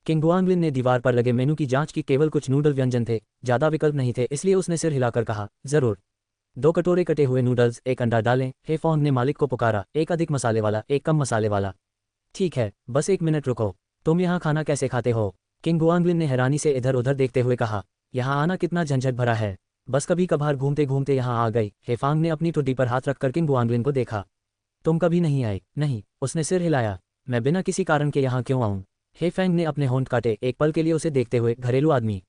किंग गुआंगलिन ने दीवार पर लगे मेनू की जांच की। केवल कुछ नूडल व्यंजन थे, ज़्यादा विकल्प नहीं थे, इसलिए उसने सिर हिलाकर कहा, जरूर। 2 कटोरे कटे हुए नूडल्स, 1 अंडा डालें। हेफॉन्ग ने मालिक को पुकारा, एक अधिक मसाले वाला, एक कम मसाले वाला। ठीक है, बस 1 मिनट रुको। तुम यहाँ खाना कैसे खाते हो? किंग गुआंगलिन ने हैरानी से इधर उधर देखते हुए कहा, यहाँ आना कितना झंझट भरा है। बस कभी कभार घूमते घूमते यहाँ आ गई। हेफांग ने अपनी ठुड्डी पर हाथ रखकर किंग गुआंगलिन को देखा। तुम कभी नहीं आए? नहीं, उसने सिर हिलाया। मैं बिना किसी कारण के यहाँ क्यों आऊँ? हेफेंग ने अपने होंठ काटे, एक पल के लिए उसे देखते हुए, घरेलू आदमी।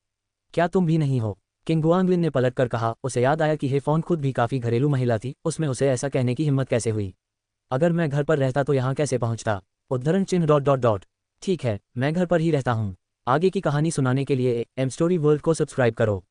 क्या तुम भी नहीं हो? किंग गुआंगलिन ने पलट कर कहा। उसे याद आया कि हेफॉन्ग खुद भी काफी घरेलू महिला थी, उसमें उसे ऐसा कहने की हिम्मत कैसे हुई? अगर मैं घर पर रहता तो यहाँ कैसे पहुँचता? उद्धरण चिन्ह ... ठीक है, मैं घर पर ही रहता हूँ। आगे की कहानी सुनाने के लिए एम स्टोरी वर्ल्ड को सब्सक्राइब करो।